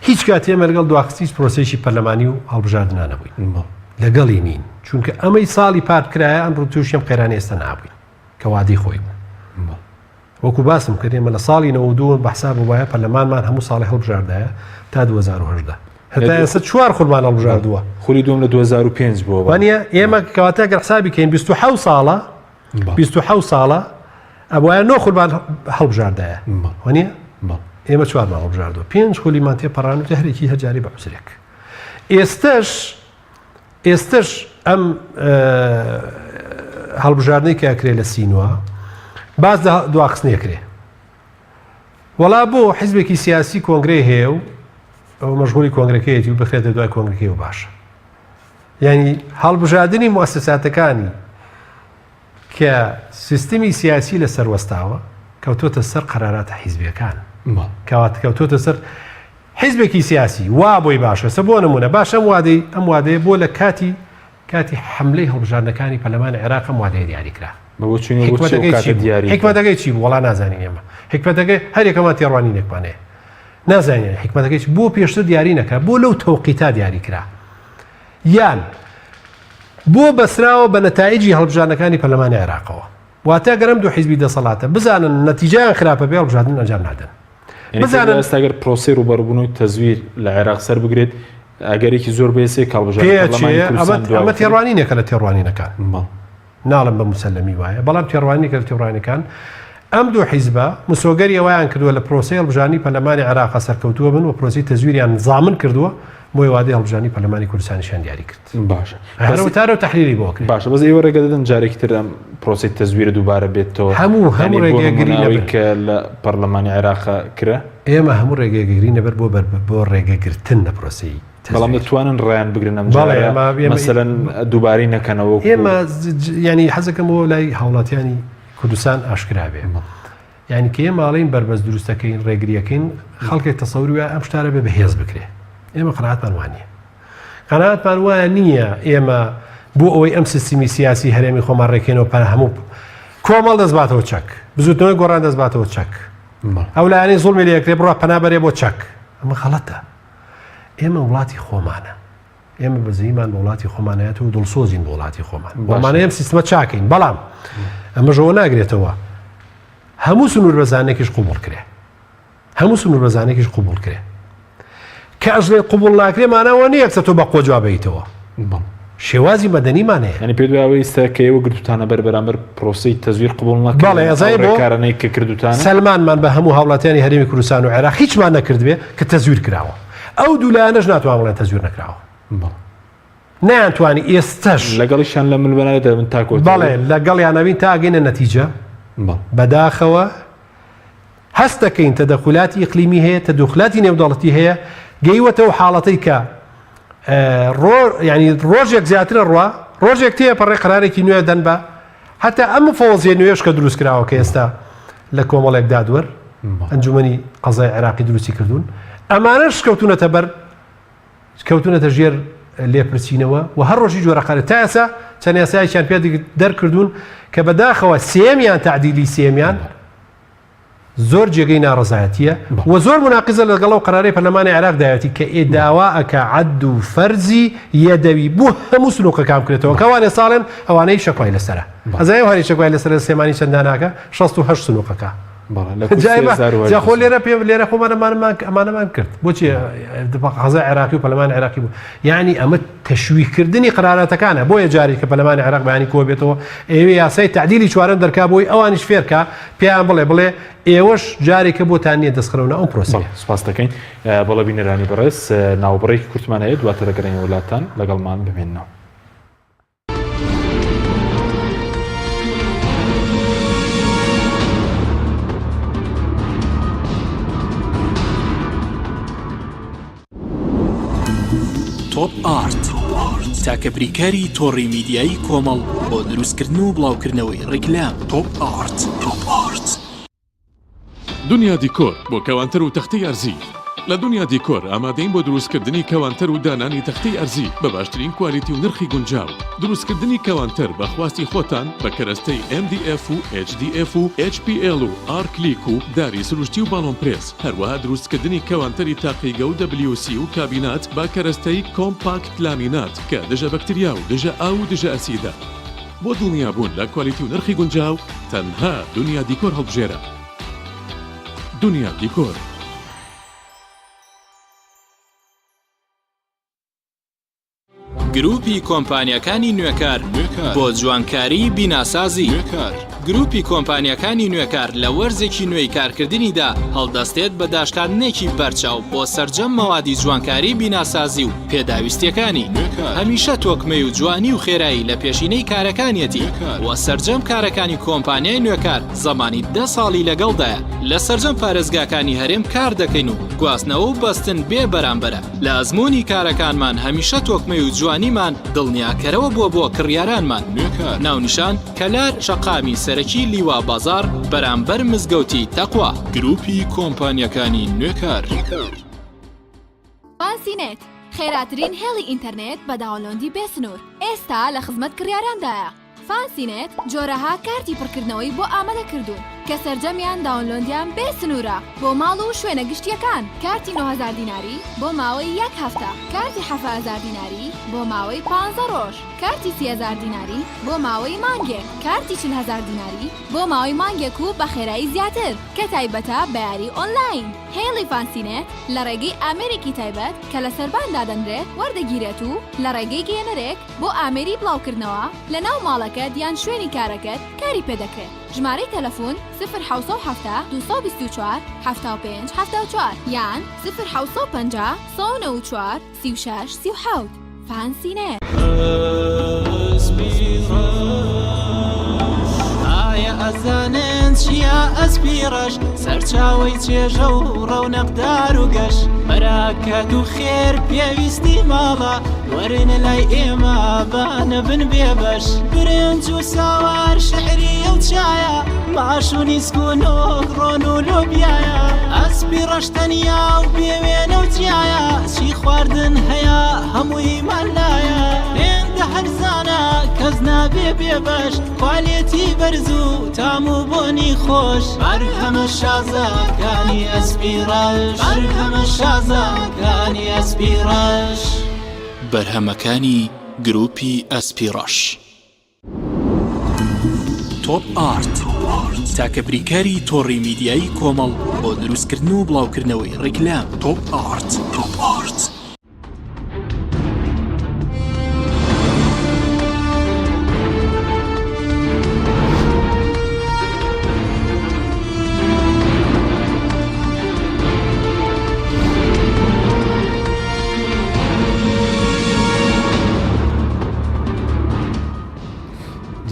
هیچ کاتێ ئێمە لەگەڵ دواخستی پرۆسێکی پەرلەمانی و هەڵبژاردنانە بووین لەگەڵی نین چونکە ئەمەی ساڵی پارتکرایە ئەم ڕوتوشیم قێرانی ئێستا نابووین کە وادی خۆی بوو وەکو باسم کردێمە لە ساڵی 92 بەحساب وایە پەرلەمانمان هەموو ساڵی هەڵبژاردایە تا 2010 هەتا ئێستا 4 خولمان هەڵبژاردووە خولی دوم لە 2005 بووە وانە ئێمە کەواتە گەر حسابی کەین 27 ساڵە ئەوایە 9 خولمان هەڵبژاردایە وانە ئێمە 4 ماڵ هەڵبژاردووە 5 خولیمان تێپەڕان و هەرێکی هەجاری بە عوزرێک ئێستش ئەم هەڵبژاردنەی کە ئەکرێ لە سینوە باز دواخستنێکرێ وەڵا بۆ حیزبێکی سیاسی کۆنگرەی هەیە و ئەو مەشغولی کۆنگرەکەیەتی و بخرێتە دوای کۆنگرەکەی و باشە یعنی هەڵبژاردننی موسساتەکانی کە سیستمی سیاسی لە سەروەستاوە کەوتۆتە سەر قەراراتە حیزبیەکان کەواتە کەوتۆتە سەر حیزبێکی سیاسی وا بۆی باشە سە بۆ نمونە باش ئەم وادەیە بۆ لە کاتی حملەی هەڵبژاردنەکانی پەرلەمانی عێراق ئەم وادەیە دیاریکرا حکمەتەکەی چی بوو وەڵا نازانین ئێمە حکمەتەکەی هەرێکەمان تێڕوانینێکمانەیە نازانین حکمەتەکەی بۆ پێشتر دیاری نەکرا بۆ لەو تەوقیتا دیاریکرا یان بۆ بەسراوە بە نەتایجی هەڵبژاردنەکانی پەرلەمانی عێراقەوە واتە گەرم دوو حیزبی دەسەڵاتە بزانن نەتیجەیان خراپە بێ هەڵبژاردن ئەنجام نادەن بزانن ئێستاگەر پرۆسی ڕوبەڕبوون و تەزویر لە عێراق سەر بگرێت ئەگەرێکی زۆر بێسێ ئەمە تێڕوانینێکە لە تێڕوانینەکان ناڵم بە مسلەمی وایە بەڵام تێڕوانینێکە لە تێڕوانەکان ئەم دوو حیزبە مسۆگەری ئەویان کردووە لە پرۆسی هەڵبژاردننی پەرلەمانی عێراق سەرکەوتووە بن و پرۆسی تەزویریان نزامن کردووە بۆی وادەی هەڵبژاردننی پەرلەمانی کوردستانیشیان دیاری کرد باشە هەروتارە و تەحلیلی بۆ کرد باشە بەس ئێوە ڕێگە دەدەن جارێکی تر ئەم پرۆسی تەزویرە دووبارە بێتەوە هەموو ڕێگەگیری کە لە پەرلەمانی عێراق کرا ئێمە هەموو ڕێگەگیری نەبەر بۆ ڕێگەگرتن لە پرۆسی بەڵام دەتوانن ڕیان بگرن ئەم مەسەلەن دووباری نەکەنەوە ئێمە ینی حەزەکەمەوە لای هاوڵاتیانی کوردستان ئاشکرا بێ یعنی کە ماڵین بربەست دروستەکەین ڕێگریەکەین خەڵکێک تەسەوروە ئەم شتارە بێ بەهێز بکرێ ئێمە قەناعەتمان وانە قەناعەتمان وایە نییە ئێمە بۆ ئەوەی ئەم سیستمی سیاسی هەرێمی خۆمان ڕێکێنەوە پەر هەموو کۆمەڵ دەستباتەوە چەک بزوتنەوەی گۆڕان دەستباتەوە چەک ئەو لایەنەی زوڵمی لێکرێ بڕە پەنابەرێ بۆ چەک ئەمە غەڵەتە ئێمە وڵاتی خۆمانە ئێمە بەزەیمان بە وڵاتی خۆمانایەت و دڵسۆزین بە وڵاتی خۆمان بۆمانە ئەم سیستمە چاکەین بەڵام ئەمەژەوە ناگرێتەوە هەموو سنوور بەزانێکیش قوبوڵ کرێ هەموو سنوور بەزانێکیش قوبوڵ کرێ کە ئەژێ قوبوڵ ناکرێ مانەوە نیە کە تۆ بە قۆ جوابیتەوە شێوازی مەدەنیمانەیە ینی پێ دوای ئێستا کە ئێوە گرتوتانە بەرامبەر پرۆسی تەزویر قوبوڵ نەکرد بەڵێ ئەزای بۆ کارانەی کە کردوتانە سەلمانمان بە هەموو هاوڵاتیانی هەرێمی کوردستان و عێراق هیچمان نەکردوێ کە تەزویر کراوە ئەو دوولایەنەش ناتوان بڵێن تەزویر نەکراوە نەیانتوانی ئێستش لەگەڵیشان لە ملبەرە دەبن تاکۆ بەڵێ لەگەڵیانەوین تا ئەگەینە نەتیجە بەداخەوە هەست دەکەین تەدەخولاتی ئیقلیمی هەیە تەدەخولاتی نێودەوڵەتی هەیە گەیوەتەوە حاڵەتەی کە ینی ڕۆژێک زیاترە ڕوا ڕۆژێک تێ پەڕێ قەرارێکی نوێ دەن بە هەتا ئەم فۆزیە نوێش کە دروست کراوە کە ئێستا لە کۆمەڵێک دادوەر ئەنجومەنی قەزای عێراقی دروستی کردوون ئەمانەش کەوتونەتە بەر کەوتونەتە ژێر لێپرسینەوە و هەر ڕۆژی جۆرەقارێت تا ئێستا چەند یاسایەکیان پێ دەرکردوون کە بەداخەوە سێمیان تعدیلی سێمیان زۆر جێگەی ناڕزایەتیە و زۆر مناقزە لەگەڵ و قەرارەی پەرلەمانی عێراق دایەتی کە ئێداوا ئەکە عەد و فەرزی یەدەوی بوو هەموو سنووقەکان بکرێتەوە کەوانێ ساڵێن ئەوانەی شەکوای لەسەرە ئەزای هەری شەکوای لەسەر سێمانی چەنداناکە 68 سنووقەکە خۆ لێرە پێ لێرە خۆمانەمان کرد بۆچی قەزای عێراقی و پەرلەمانی عێراقی بوو یعنی ئەمە تەشویقکردنی قەرارەتەکانە بۆیە جاری کە پەرلەمانی عێراق بەیانی کۆ بێتەوە ئێوە یاسای تعدیلی چوارەم دەرکا بۆی ئەوانیش فێرکە پێیان بڵێ ئێوەش جارێکە بۆتان نییە دەستخرەونە ئەم پرۆسی سپاس دەکەین بەڵە بینەرانی بەڕێز ناوبڕێکی کورتمان هەیە دواتر دەگەڕێن وڵاتان لەگەڵمان بمێنەوە. توب آرت تاکە بریکاری تۆڕی میدیایی کۆمەڵ بۆ دروستکردن و بڵاوکردنەوەی ڕیکلام. تۆپ ئارت. دنیا دیکۆر بۆ کەوانتر و تەختەی ئەرزی. لە دنیا دیکۆر ئامادەین بۆ دروستکردنی کەوانتر و دانانی تەختەی ئەرزی بە باشترین کوالیتی و نرخی گونجاو. دروستکردنی کەوانتر بە خواستی خۆتان بە کەرەستەی MDF و HDF و HPL و R-Click و داری سروشتی و باڵۆن پرێس. هەروەها دروستکردنی کەوانتری تاقیگە و WC و کابینات با کەرەستەی کۆمپاکت لامینات کە دژە بەکتریا و دژە ئاو و دژە ئەسیدە. بۆ دڵنیابوون لە کوالیتی و نرخی گونجاو تەنها دنیا دیکۆر هەڵبژێرە. دنیا دیکۆر. گروپی کۆمپانیەکانی نوێکار بۆ جوانکاری بیناسازی. گروپی کۆمپانیەکانی نوێکار لە وەرزێکی نوێی کارکردنیدا هەڵدەستێت بە داشکاندنێکی بەرچاو بۆ سەرجەم مەوادی جوانکاری بیناسازی و پێداویستیەکانی. هەمیشە تۆکمەی و جوانی و خێرایی لە پێشینەی کارەکانیەتی وە سەرجەم کارەکانی کۆمپانیای نوێکار زەمانی 10 ساڵی لەگەڵدایە. لە سەرجەم پارێزگاکانی هەرێم کار دەکەین و گواستنەوە و بەستن بێ بەرامبەرە. لە ئەزمموی کارەکانمان هەمیشە تۆکمەی و جوانیمان دڵنیاکەرەوە بۆ کڕیارانمان. ناونیشان کەلار شەقامی سەرەکی لیوا بازار بەرامبەر مزگەوتی تەقوا. گروپی کۆمپانیەکانی نوێکار. فانسینێت خێراترین هێڵی ئینتەرنێت بە داوەلۆندی بێسنوور ئێستا لە خزمەت کڕیاراندایە. فانسینێت جۆرەها کارتی پڕکردنەوەی بۆ ئامادە کردوون کە سەرجەمیان داوەلۆندیان بێسنوورە بۆ ماڵ و شوێنە گشتیەکان. کارتی 9000 دیناری بۆ ماوەی 1 هەفتە، کارتی 7000 دیناری بۆ ماوەی 15 ڕۆژ، کارتی 30000 دیناری بۆ ماوەی مانگێک، کارتی 40000 دیناری بۆ ماوەی مانگێک و بە خێرایی زیاتر کە تایبەتە بە یاری ئۆنلاین. هێڵی فانسینێت لە ڕێگەی ئامێرێکی تایبەت کە لە سەرباندا دەنرێت وەردەگیرێت و لە ڕێگەی گێنەرێک بۆ ئامێری بڵاوکردنەوە لە ناو ماڵەکەت یان شوێنی کارەکەت کاری پێدەکرێت. ژمارەی تەلەفۆن 070 224 75 74 یان 050 194 36 37. فانسینێت. ئەزانن چیا ئەسپیڕەش سەرچاوی چێژە و ڕەونەقدار و گەش بەراکات و خێر پێویستی ماڵە وەرنە لای ئێمە بانە بن بێبەش برنج و ساوار شعری ئەو چایە ماش و نیسکون و ڕۆن و لۆبیایە ئەسپیڕەش تەنیا و بێوێنە و جیایە چی خواردن هەیە هەمووی مالایە هێندە هەرزانە کەس نابێ بێبەش کوالێتی بەرز و تام و بۆنی خۆش بەرهەمە شازەکانی ئەسپیڕەش بەرهەمە شازەکانی ئەسپیڕەش بەرهەمەکانی گروپی ئەسپیڕەش. تۆپ ئارت تاکە بریکاری تۆڕی میدیایی کۆمەڵ بۆ دروستکردن و بڵاوکردنەوەی ڕیکلام. تۆپ ئارت.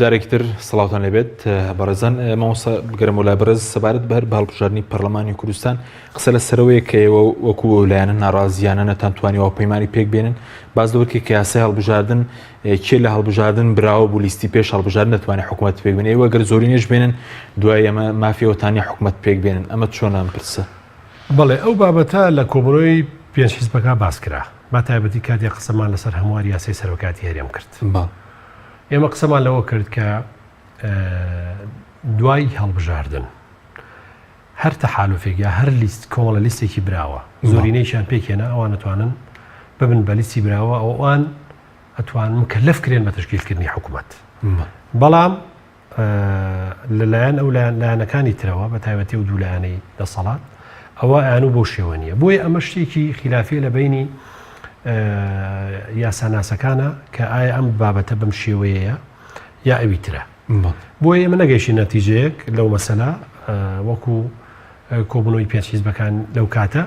جارێکتر سڵاوتان لێبێت بەڕێزان مامۆستا بگەرم و لای بەڕێز سەبارەت بە هەر هەڵبژاردننی پەرلەمانی کوردستان قسە لە سەرەوەیە کە ئێوە وەکو لایەنە ناڕازیانە نەتانتوانیەوە پەیمانی پێک بێنن باز دەوەرکی کە یاسای هەڵبژاردن کێ لە هەڵبژاردن براوە بوو لیستی پێش هەڵبژاردن نەتوانێت حکوومەت پێک بێنێ ئێوە گەر زۆرینەش بێنن دوای ئەمە مافیەوەتانی حکوومەت پێک بێنن ئەمە چۆنە پرسە؟ بەڵێ ئەو بابەتە لە کۆبڕۆی پێنج حیزبەکە باس کرا با تایبەتی کاتی قسەمان لەسەر هەموار یاسای سەرۆکاتی هەرێم کرد. ئێمە قسەمان لەوە کرد کە دوای هەڵبژاردن هەر تەحالوفێک یا هەر لیست کۆمەڵە لیستێکی براوە زۆرینەیشان پێکێنە ئەوان ئەتوانن ببن بە لیستی براوە ئەوان ئەتوان مکەلەف کرێن بە تشکیلکردنی حکوومەت. بەڵام لەلایەن ئەو لایەنەکانی ترەوە بە تایبەتی و دوو لایەنەی دەسەڵات ئەوە ئەیانوو بۆ شێوە نیە بۆیە ئەمە شتێکی خلافێ لە بینی یاساناسەکانە کە ئایا ئەم بابەتە بەم شێوەیەیە یا ئەوی ترە. بۆیە ئێمە نەگەیشتی نەتیجەیەک لەو مەسەلا وەکو کۆبنەوەی پێنج حیزبەکان لەو کاتە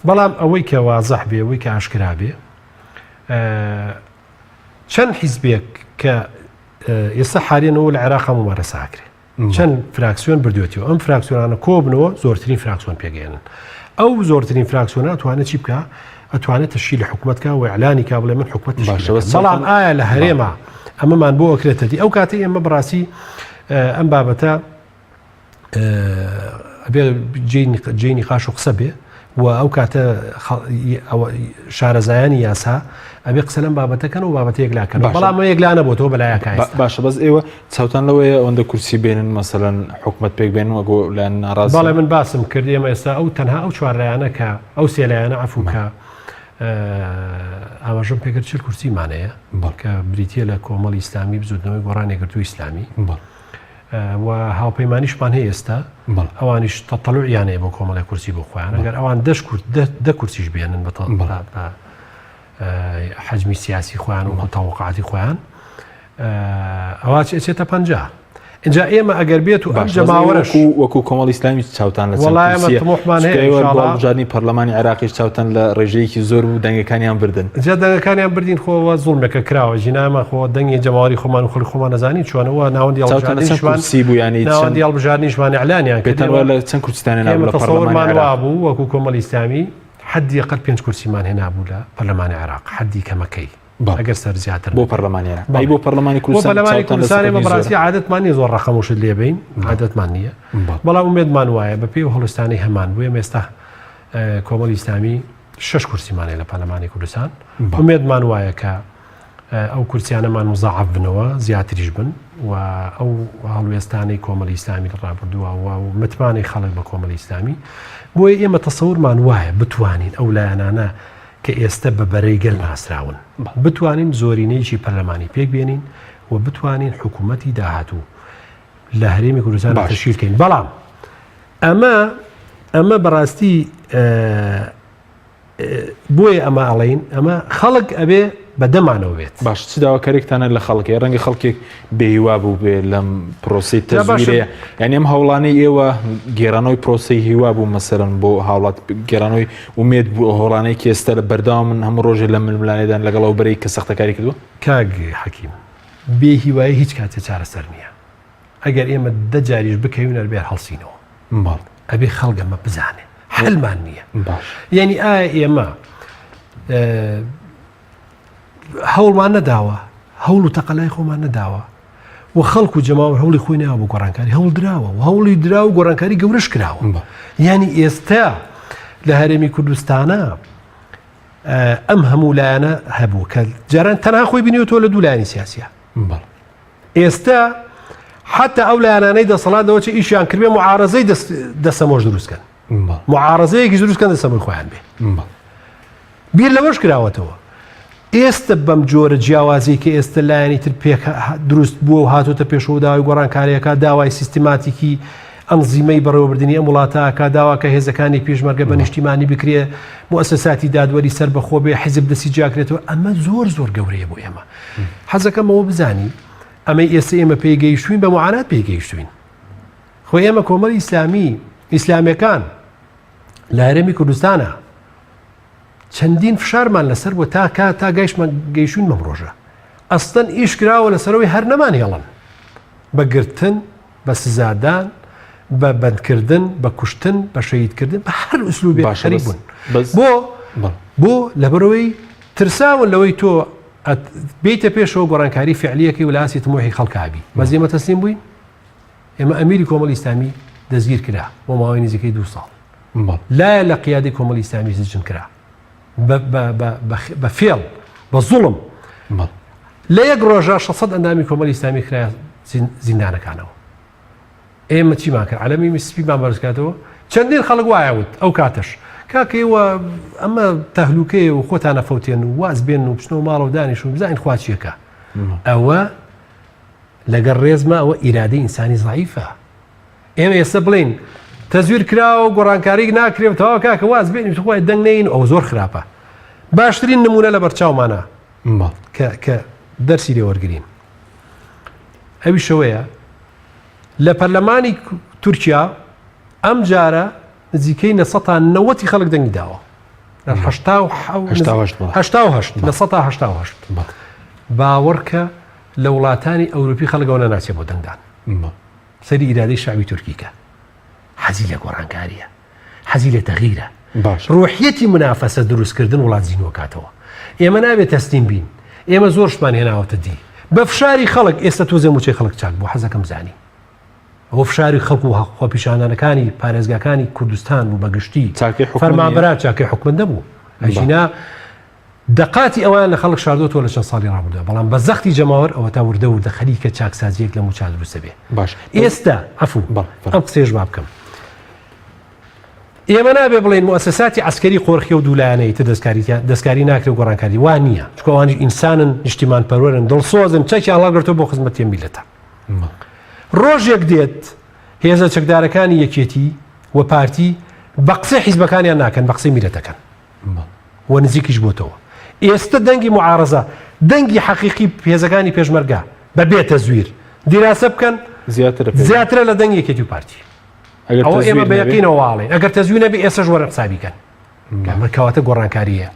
بەڵام ئەوەی کە وازەح بێ ئەوەی کە ئاشکرا بێ چەند حیزبێک کە ئێستا حالێنەوە لە عێراق ممارەساکرێ چەند فراکسیۆن بردوێتەوە ئەم فراکسیۆنانە کۆبنەوە زۆرترین فراکسیۆن پێگەێنن ئەو زۆرترین فراکسیۆنە توانێت چی بکە ئەتوانێت تشکیل لە حکوومەتکە و ئیعلانی کا بڵێ من حکوومەت باشە، بەڵام ئایا لە هەرێمە ئەمەمان بۆ ئەکرێتەتی ئەو کاتەی ئێمە بەڕاستی ئەم بابەتە ئەبێ جێی نیقاش و قسە بێ و ئەو کاتە شارەزایانی یاسا ئەبێ قسە لەم بابەتەکەن و بابەتەیەک لاکەن بەڵام یەکلانە بۆ تۆ بەلایەکە باشە بەس ئێوە چاوتان لەوەیە ئەوەندە کورسی بێنن مەسەلەن حکوومەت پێک بێن وەگۆ لە ناڕاست بەڵێ من باسم کرد ئێمە ئێستا ئەو تەنها ئەو چوارلایانە کە ئەو سێلایانە عەفوکە ئاماژەم پێکرد چل کورسیمانەیە کە بریتە لە کۆمەڵی ئیسلامی بزودنەوەی گۆڕانێگرتووی ئیسلامی و هاوپەیمانیشمان هەیە ئێستا ئەوانیش تەتەڵوعیانەیە بۆ کۆمەڵی کورسی بۆ خۆیان ئەگەر ئەوان دە کورسیش بێنن بە حەجمی سیاسی خۆیان و تەوقعاتی خۆیان ئەوە چێتە 50 اینجا ئێمە ئەگەر بێت و ئەم جەماوەرەش وەکو کۆمەڵی ئیسلامی چاوتان لە بڵاوژانی پەرلەمانی عێراقیش چاوتان لە ڕێژەیەکی زۆر و دەنگەکانیان بردن جا دەنگەکانیان بردین خۆوە زوڵمێکە کراوە ژینامە خۆ دەنگی جەماوەری خۆمان و خۆی خۆمان نەزانی چۆنەوە ناوەندی هەڵبژاردنیشمان ئەعلانیان پێتەوە لە چەند کورسستانی ئێمە تەسەوڕمان وابوو وەکو کۆمەڵی ئیسلامی حەدی قەت 5 کورسیمان هێنابوو لە پەرلەمانی عێراق حەدی کەمەکەی ئەگەر سەر زیاتر بۆ پەرلەمانی بۆ پەرلەمانی کوردستان بەڕاستی عادەتمان نیە زۆر ڕەخەموشت لێبین عادەتمان نییە بەڵام ئومێدمان وایە بە پێی و هەڵستانی هەمان بۆیە ئێستا کۆمەڵی ئیسلامی 6 کورسیمانەیە لە پەرلەمانی کوردستان ئومێدمان وایە کە ئەو کورسیانەمان مزاعەف بنەوە زیاتریش بن و ئەو هەڵوێستانەی کۆمەڵی ئیسلامی ڕابردووە و متمانەی خەڵک بە کۆمەڵی ئیسلامی بۆیە ئێمە تەسەورمان وایە بتوانین ئەو لایەنانە کە ئێستا بە بەرەی گەل ناسراون بتوانین زۆرینەیەکی پەرلەمانی پێک بێنین و بتوانین حکوومەتی داهاتوو لە هەرێمی کوردستان تەشکیلکەین بەڵام ئەمە بەڕاستی بۆیە ئەمە ئەڵێین ئەمە خەڵک ئەبێ بەدەمانەوە بێت باش چ داواکارێکتانە لە خەڵکی ڕەنگە خەڵکێک بێهیوا بوو بێ لەم پرۆسی تەزویرەیە یعنی ئەم هەوڵانەی ئێوە گێرانەوەی پرۆسی هیوا بوو مەسەرەن بۆ هاوڵات گێرانەوەی ومێد بوو هەوڵانەیەکی ئێستا لە بەرداوام من هەموو ڕۆژێ لە ململانێدان لەگەڵ ئەو بەرەی کە سەختەکاری کردووە کاگ حەکیم بێهیوایی هیچ کاتێ چارەسەر نییە ئەگەر ئێمە دەجاریش بکەوینە بێر هەڵسینەوە ئەبێ خەڵگەمە بزانێ حلمان نییە یعنی ئایا ئێمە هەوڵمان نەداوە هەوڵ و تەقەلای خۆمان نەداوە و خەڵک و جەماوە هەوڵی خۆی ناوە بۆ گۆڕانکاری هەوڵ دراوە و هەوڵی درا و گۆڕانکاری گەورەش کراوە یعنی ئێستا لە هەرێمی کوردستانە ئەم هەموو لایەنە هەبوو کە جاران تەنها خۆی بینێتەوە لە دوو لایەنی سیاسیە ئێستا حتا ئەو لایەنانەی دەسەڵاتەوە چ ئیشیان کردبێ معارەزەی دەسەمۆش دروستکەن معارەزەیەکی دروستکەن دەسەمەی خۆیان بێ بیر لەوەش کراوەتەوە ئێستا بەم جۆرە جیاوازی کە ئێستا لایەنی تر پێک دروست بووە و هاتوۆتە پێشەوە داوای گۆڕانکاریەکە داوای سیستماتیکی ئەنزیمەی بەڕێوەبردننی ئەم وڵاتەکە داواکە هێزەکانی پێشمەرگە بە نیشتیمانی بکرێ موسساتی دادوەری سەر بەخۆ بێ حیزب دەستی جاکرێتەوە ئەمە زۆر زۆر گەورەیە بۆ ئێمە حەزەکەمەوە بزانی ئەمەی ئێستا ئێمە پێگەیشتوین بە معانات پێگەیشتوین خۆ ئێمە کۆمەڵی ئیسلامی ئیسلامیەکان لە هەرێمی کوردستانە چەندین فشارمان لەسەر بۆ تا گەیشتمان گەیشتوین مەم ڕۆژە ئەستەن ئیش کراوە لەسەرەوەی هەر نەمان هێڵن بە گرتن بە سزادان بە بەندکردن بە کوشتن بە شەهیدکردن بە هەر ئوسلوبێ خەریک بوون بۆ لەبەرەوەی ترساون لەوەی تۆ بێتە پێشەوە گۆڕانکاری فعلیەکەی و لە ئاسی تمۆحی خەڵکابی بەس ئێمە تەسلیم بووین ئێمە ئەمیری کۆمەڵی ئیسلامی دەستگیر کرا بۆ ماوەی نزیکەی 2 ساڵ لایە لە قیادەی کۆمەڵی ئیسلامی سجن کرا بە فێڵ بە زوڵم لە یەک ڕۆژە 600 ئەندامی کۆمەڵی ئیسلامی کرا زیندانەکانەوە ئێمە چیمان کرد عەلەمی میسپیمان بەرزکاتەوە چەندین خەڵک وایەوت ئەو کاتەش کاکەیەوە ئەمە تەهلوکەیە و خۆتانە فەوتێن و واز بێن و بچنەوە ماڵە و دانیش و بزانین خوا چیەکە ئەوە لەگەڵ ڕێزمە ئەوە ئیرادەی ئینسانی زەعیفە ئێمە ئێستا بڵین تەزویر کراوە و گۆڕانکاری ناکرێتەوە کاکە واز بێنی خۆی دەنگ نین ئەو زۆر خراپە باشترین نمونە لە بەرچاومانە کە دەرسی لێ وەرگرین ئەوی شەوەیە لە پەرلەمانی تورکیا ئەم جارە نزیکەی 90 خەڵک دەنگی داوە 88 باوەڕکە لە وڵاتانی ئەوروپی خەڵگەوە ناچێ بۆ دەنگدان سەری ئیرادەی شعبی تورکیکە حەزی لە گۆڕانکاریە حەزی لە تەغیرە باش. ڕوحیەتی منافەسە دروستکردن وڵات زیینوەکاتەوە. ئێمە نابێت تەستیم بین، ئێمە زۆر شمان هێناوەتە دی بە فشاری خەڵک. ئێستا تۆ زەموچەی خەڵک چاک بۆ حەزەکەم زانی ئەوە فشاری خەڵک و خۆپیشانانەکانی پارێزگاکانی کوردستان و بەگشتی فەرمانبەر چاکەی حکومەندە بوو ئەژینا دقاتی ئەوان لە خەڵک شاردۆتەوە لە چەند ساڵی ڕابردووە، بەڵام بە زەختی جەماوەر ئەوە تا وردە و دەخەریکە چاکسازیەک لە موچال دروستە بێ. باش ئێستا ئەفو ئەم قسێژ با بکەم. ئێمە نابێ بڵێن موسەساتی عسکەری قۆرخی و دوولایەنەی تر دەستکاری ناکرێت و گۆڕانکاری وان نییە، چکەوانی ئینسانن نیشتیمان پەروەرن دڵسۆزن چەکی هەڵاگرتەوە بۆ خزمەتی میلەتە. ڕۆژێک دێت هێزە چەکدارەکانی یەکێتی و پارتی بە قسەی حیزبەکانیان ناکەن، بە قسەی میلەتەکەن و نزیکیش بۆتەوە. ئێستا دەنگی معارەزە دەنگی حەقیقی هێزەکانی پێشمەرگا بەبێتە زویر دیراسە بکەن زیاترە لە دەنگ یەکێتی و پارتی. ئەوە ئێمە بە یەقینەوە واڵێ ئەگەر تەزویر نەبێ ئێستاش وەرە قسابیکەن کەواتە گۆڕانکاریە.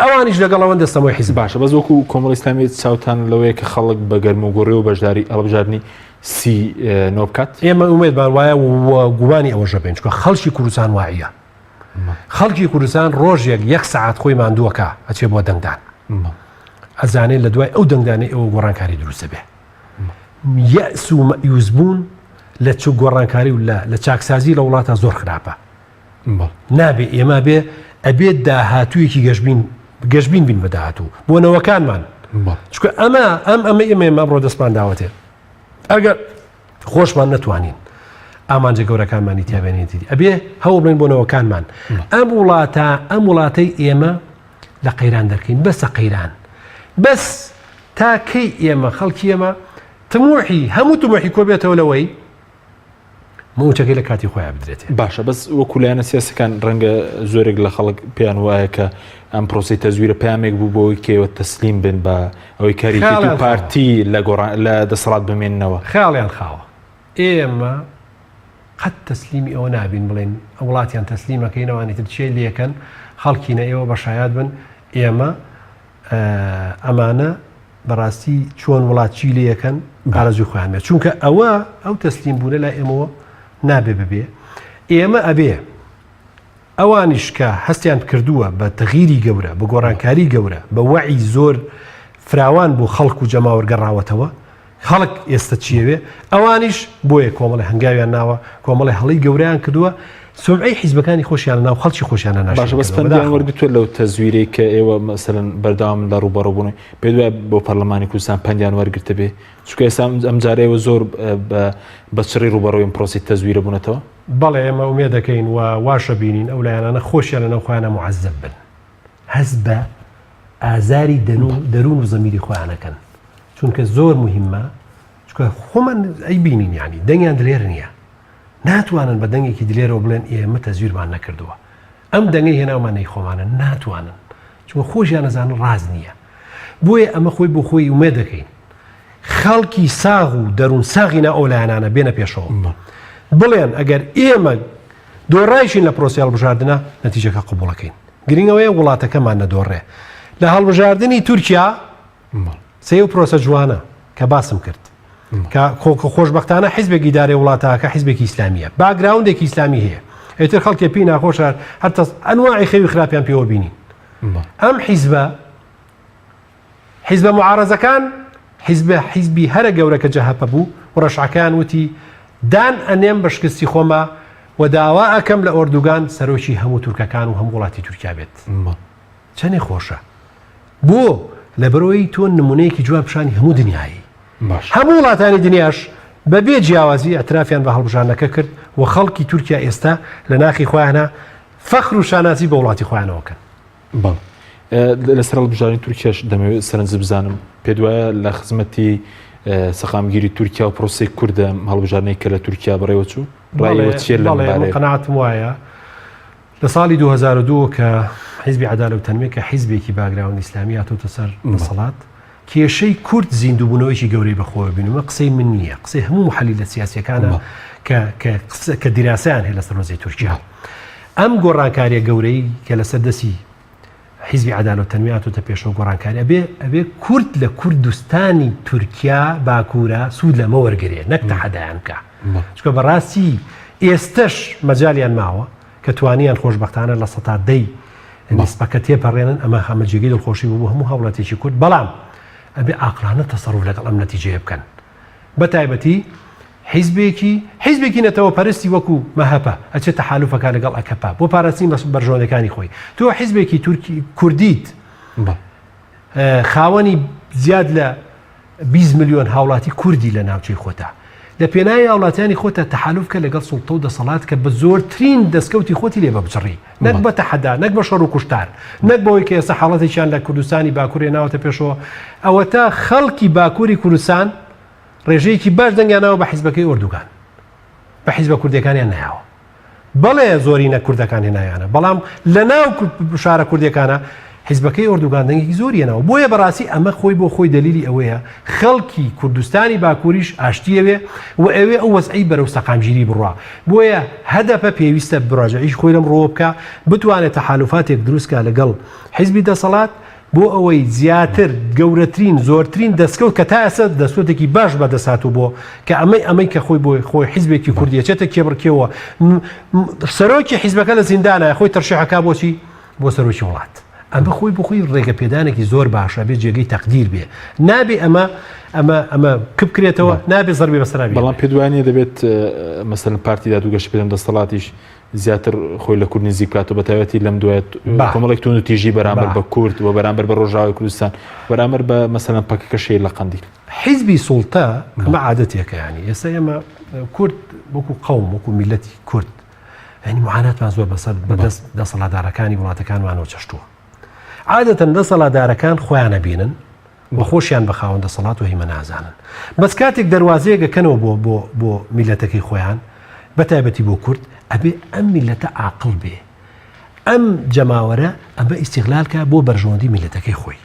ئەوانیش لەگەڵەوە دەستەمەوەی حیزب باشە. بەس وەکو کۆمەڵی ئیسلامی چاوتان لەوەیە کە خەڵک بە گەرم و گۆڕێ و بەشداری هەڵبژاردننی سی نۆبکات. ئێمە ئومێدمان وایە گومانی ئەوەژە بێن چکە خەڵکی کوردستان وایە. خەڵکی کوردستان ڕۆژێک 1 سەعات خۆی ماندووەکە ئەچێ بۆ دەنگدان، ئەزانێت لە دوای ئەو دەنگدانی ئەوە گۆڕانکاری دروستە بێ. یەس و مەیوس بوون لە چ گۆڕانکاری و لە چاکسازی لە وڵاتە زۆر خراپە. نابێ ئێمە بێ ئەبێت داهاتوویەکی گەشتبین بین بە داهاتوو بۆ نەوەکانمان، چکە ئەمە ئێمە دەستمان داوەتێ ئەگەر خۆشمان نەتوانین ئامانجە گەورەکانمانی تیاابێنێتی ئەبێ هەوڵ بڵین بۆ نەوەکانمان. ئەم وڵاتەی ئێمە لە قەیران دەرکەین، بەسە قەیران بەس تاکەی ئێمە خەڵکی ئێمە تموحی هەموو تموحی کۆ بێتەوە لەوەی موچەکەی لە کاتی خۆیان بدرێت. باشە بەس وەکولایەنە سیاسەکان ڕەنگە زۆرێک لە خەڵک پێیان وایە کە ئەم پرۆسی تەزویرە پامێک بوو بۆی کێوە تەسلیم بن بە ئەوەی کاریکێتی و پارتی لە دەسەڵات بمێننەوە. خیاڵیان خاوە. ئێمە قەت تەسلیمی ئەوە نابین بڵێن وڵاتیان تەسلیمەکەینەوانی تر چێ لێکەن خەڵکینە ئێوە بەشایەت بن ئێمە ئەمانە بەڕاستی چۆن وڵاتچی لەکەن ئارەزوی خۆیان بێت، چونکە ئەو تەسلیم بوونە لای ئێمەوە نابێ ببێ. ئێمە ئەبێ ئەوانیش کە هەستیان کردووە بە تەغیری گەورە بە گۆڕانکاری گەورە بە وەعی زۆر فراوان بۆ خەڵک و جەماوەر گەڕاوەتەوە خەڵک ئێستا چیەوێ ئەوانیش بۆیە کۆمەڵی هەنگاویان ناوە کۆمەڵی هەڵی گەوریان کردووە سمعی حیزبەکانی خۆشیان ناو خەڵکی خۆشیانە ناش. باشە بەس پندیان وەرگتووە لەو تەزویرەی کە ئێوە مەسەلەن بەردەوام لە ڕووبەڕۆبوونی پێ دوای بۆ پەرلەمانی کوردستان پندیان وەرگرتە بێ چونکە ئێستا ئەم جارەیەوە زۆر بە چڕی ڕووبەڕۆی پرۆسی تەزویرە بوونەتەوە. بەڵێ ئێمە ئومێ دەکەین و واشە بینین ئەو لایەنانە خۆشیان لەناو خۆیانە معەزەب بن، هەست بە ئازاری دەروون و زەمیری خۆیانەکەن، چونکە زۆر مهمە چونکە خۆمان ئەی بینین یعنی دەنگیان دلێر نییە، ناتوانن بە دەنگێکی دلێرەوە بڵێن ئێمە تەزویرمان نەکردووە، ئەم دەنگەی هێناومانەی خۆمانە ناتوانن چونکە خۆشیان نەزانن ڕاز نییە. بۆیە ئەمە خۆی بۆ خۆی ومێ دەکەین خەڵکی ساغ و دەروون ساغینا ئەو لایەنانە بێنە پێشەوە بڵێن ئەگەر ئێمە دۆڕایشین لە پرۆسی هەڵبژاردنە نەتیجەکە قبوڵەکەین. گرنگەوەیە وڵاتەکەمان نەدۆڕێ. لە هەڵبژاردننی تورکیا سێ و پرۆسە جوانە کە باسم کرد کە خۆشببختانە حیزبێکی دارێ وڵاتەکە حیزبێکی ئیسلامیە باگراوندێکی ئیسلامی هەیە ئێتر خەڵکی پێی ناخۆشە هەرتا ئەنواعی خەوی خراپیان پێوە بینین. ئەم حیزبە معارەزەکان حیزبی هەرە گەورەکە جەهەپە بوو و ڕەشعەکان وتی دان ئەنێم بە شکستی خۆمە و داوا ئەەکەم لە ئۆردوگان سەرۆکی هەموو تورکەکان و هەموو وڵاتی تورکیا بێت. چەندێ خۆشە بۆ لە بەرەوەی تۆ نمونەیەکی جوان پیشانی هەموو دنیایی هەموو وڵاتانی دنیاش بەبێ جیاوازی ئەترافیان بە هەڵبژاردنەکە کرد و خەڵکی تورکیا ئێستا لە ناخی خۆیانە فەخر و شانازی بە وڵاتی خۆیانەوەکەن. لەسەر هەڵبژاردننی تورکیاش دەمەوێت سەرنج بزانم پێ دوایە لە خزمەتی سەقامگیری تورکیا و پرۆسی کوردە هەڵبژاردنەی کە لە تورکیا بڕێوە چوو قەناعەتم وایە لە ساڵی 2002 کە حیزبی عەدالە و تەنمێ کە حیزبێکی باگراوند ئیسلامی هاتۆتە سەر دەسەڵات کێشەی کورد زیندووبوونەوەیکی گەورەی بەخۆوە بینومە قسەی من نییە قسەی هەموو محەلیلە سیاسیەکانە کە دیراسەیان هەیە لەسەر ڕۆزی تورکیا. ئەم گۆڕانکاریە گەورەی کە لەسەر دەستی حیزبی عەدالە و تەنمێ هاتۆتە پێشەوە گۆڕانکاری ئەبێ کورد لە کوردستانی تورکیا باکوورە سوود لەمە وەرگێ نەک تەحەدایان بکە چونکە بەڕاستی ئێستش مەجالیان ماوە کە توانیان خۆشببختانە لە سەتادەی نسبەکە تێپەڕێنن ئەمە هەمەجێگەی دڵخۆشی بوو هەموو هەوڵاتێکی کورد بەڵام ئەبێ ئاقلانە تەسەڕوف لەگەڵ ئەم نەتیجەیە بکەن بە تایبەتی حیزبێکی نەتەوە پەرستی وەکو مەهەپە ئەچێت تەحالوفەکە لەگەڵ ئەکەپا بۆ پاراستنی بەرژۆنەکانی خۆی تۆ حیزبێکی کوردیت خاوەنی زیاد لە 20 ملیۆن هاوڵاتی کوردی لە ناوچەی خۆتە لە پێناوی هاوڵاتیانی خۆتە تەحالوفکە لەگەڵ سوڵتە و دەسەڵات کە بە زۆرترین دەستکەوتی خۆتی لێ بەبچڕی نەک بە تەحەدا نەک بە شەڕ و کوشتار نەک بەوەی کە ئێستا حاڵەتێکیان لە کوردستانی باکوورێ ناوەتە پێشەوە ئەوە تا خەڵکی باکووری کوردستان ڕێژەیەکی باش دەنگیانەوە بە حیزبەکەی ئوردوگان بە حیزبە کوردەکانیان نایەوە بەڵێ زۆرینە کوردەکان هێنایانە بەڵام لە ناو شارە کوردەکانە حیزبەکەی ئوردوگان دەنگێکی زۆریانەوە بۆیە بەڕاستی ئەمە خۆی بۆ خۆی دلیلی ئەوەیە خەڵکی کوردستانی باکووریش ئاشتیەوێ و ئەوێ ئەو وەزعی بەرەو سەقامگیری بڕوا بۆیە هەدەپە پێویستە بڕاجعیش خۆی لەم ڕۆ بکە بتوانێت تەحالوفاتێک دروستکە لەگەڵ حیزبی دەسەڵات بۆ ئەوەی زیاتر گەورەترین زۆرترین دەستکەوت کە تا ئێستا دەستکەوتێکی باش بەدەسات و بۆ کە ئەمەی کە خۆی بۆ خۆی حیزبێکی کوردیەچێتە کێبڕکێەوە سەرۆکی حیزبەکە لە زیندانە خۆی تەرشیحەکە بۆچی بۆ سەرۆکی وڵات ئەمە خۆی بخۆی ڕێگە پێدانێکی زۆر باشە بێ جێگەی تەقدیر بێ نابێ ئەمە کبکرێتەوە نابێ زەربێ بەسەرابێ بەڵام پێدوانیە دەبێت مەسەن پارتی دادوگەشت پێدەم دەسەڵاتیش زیاتر خۆی لە کورد نزیک بکات و بەتایبەتی لەم دوایەت کۆمەڵێک تون و تیژی بەرامبەر بە کورد و بەرامبەر بە ڕۆژاوای کوردستان بەرامبەر بە مەسەن پەکەکە شەی لە قەندیل حیزبی سوڵتە ئەمە عادەتێکە ینی ئێستا ئێمە کورد وەکو قەوم وەکو میلەتی کورد ینی معاناتمان زۆر بەسەر بەدەست دەسەڵاتدارەکانی وڵاتەکانمانەوە چەشتووە عادەتەن دەسەڵاتدارەکان خۆیانە بینن بە خۆشیان بە خاوەن دەسەڵات و هیمە نازانن بەس کاتێک دەواازەیەکەکەنەوە بۆ میلەتەکەی خۆیان بەتایبەتی بۆ کورد ئەبێ ئەم میلەتە عاقڵ بێ ئەم جەماوەرە ئەمە ئیستیغلالکە بۆ بەرژەوەندی میلەتەکەی خۆی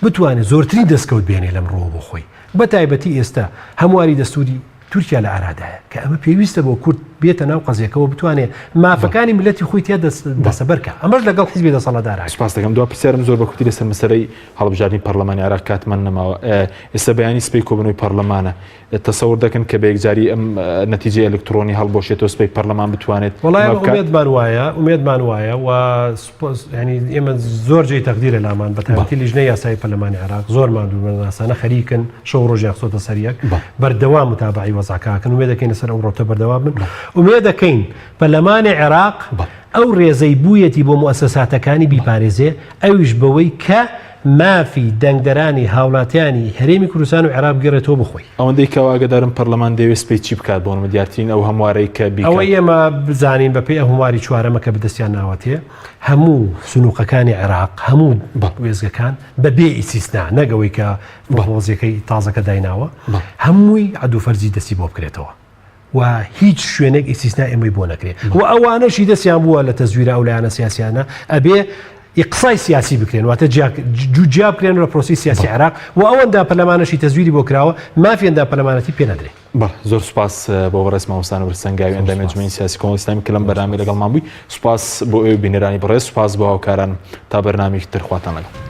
بتوانێت زۆرترین دەستکەوت بێنێ لەم ڕۆ بۆ خۆی بەتایبەتی ئێستا هەمواری دەستوری تورکیا لە ئارادایە کە ئەمە پێویستە بۆ کورد بێتە ناو قەزیەکەەوە بتوانێت مافەکانی ملەتی خۆی تیا دەسەبەرکە ئەمەش لەگەڵ حیزبی دەسەڵاتدارە سپاس دەکەم دو پرسیارم زۆر بە کوتی لەسەر مەسەرەی هەڵبژاردننی پەرلەمانی عێراق کاتمان نەماوە ئێستا بەیانی سپەی کۆبنەوەی پەرلەمانە تەسەور دەکەن کە بە یەکجاری ئەم نەتیجە ئەلکترۆنی هەڵبۆشێتەوە سپەی پەرلەمان بتوانێت وڵای ئومێدمان وایە و ینی ئێمە زۆر جێی تەقدیرە لامان بە تایبەتی لیژنەی یاسایی پەرلەمانی عێراق زۆرمان دوورمەناسانە خەریکن شەو ڕۆژیان خۆتە سەریەک بەردەوام متابعی وەزعکەکەن ومێ دەکەین لەسەر ئەو ڕۆتە بەردەوام بن ومێ دەکەین پەرلەمانی عێراق ئەو ڕێزەی بوویەتی بۆ موسساتەکانی بیپارێزێ ئەویش بەوەی کە مافی دەنگدەرانی هاوڵاتیانی هەرێمی کوردستان و عێراق بگێڕێتەوە بخۆی ئەوەندەی کەواگەدارم پەرلەمان دەوێت سپەی چی بکات بۆ دیارترین ئەو هەموارەی کە ئەوەی ئێمە بزانین بەپێی هەمواری چوارەمە کە بەدەستیان ناوەتێ هەموو سنووقەکانی عێراق هەموو وێزگەکان بەبێ ئیسیسنا نەگەوەی کە بەهۆزیەکەی تازەکە دایناوە هەمووی عەدوفەرزی دەستی بۆ بکرێتەوە و هیچ شوێنێک ئیسیسنا ئێمەی بۆ نەکرێت و ئەوانەشی دەستیان بووە لە تەزویرە ئەو لایەنە سیاسیانە ئەبێ قسای سیاسی بکرێن واتە جوجیا بکرێن لە پرۆسی سیاسی عێراق و ئەوەندا پەرلەمانەشی تەزویری بۆ کراوە مافیەندا پەرلەمانەتی پێ نەدرێت زۆر سوپاس بۆ بەڕێز مامۆستا نوورسەنگاوی ئەندامی ئەنجومەنی سیاسی کۆمەڵی ئیسلامی کە لەم بەرنامەی لەگەڵمان بووی سوپاس بۆ ئێوە بینەرانی بەڕێز سوپاس بۆ هاوکاران تا بەرنامێکی تر خواتان لەگەڵ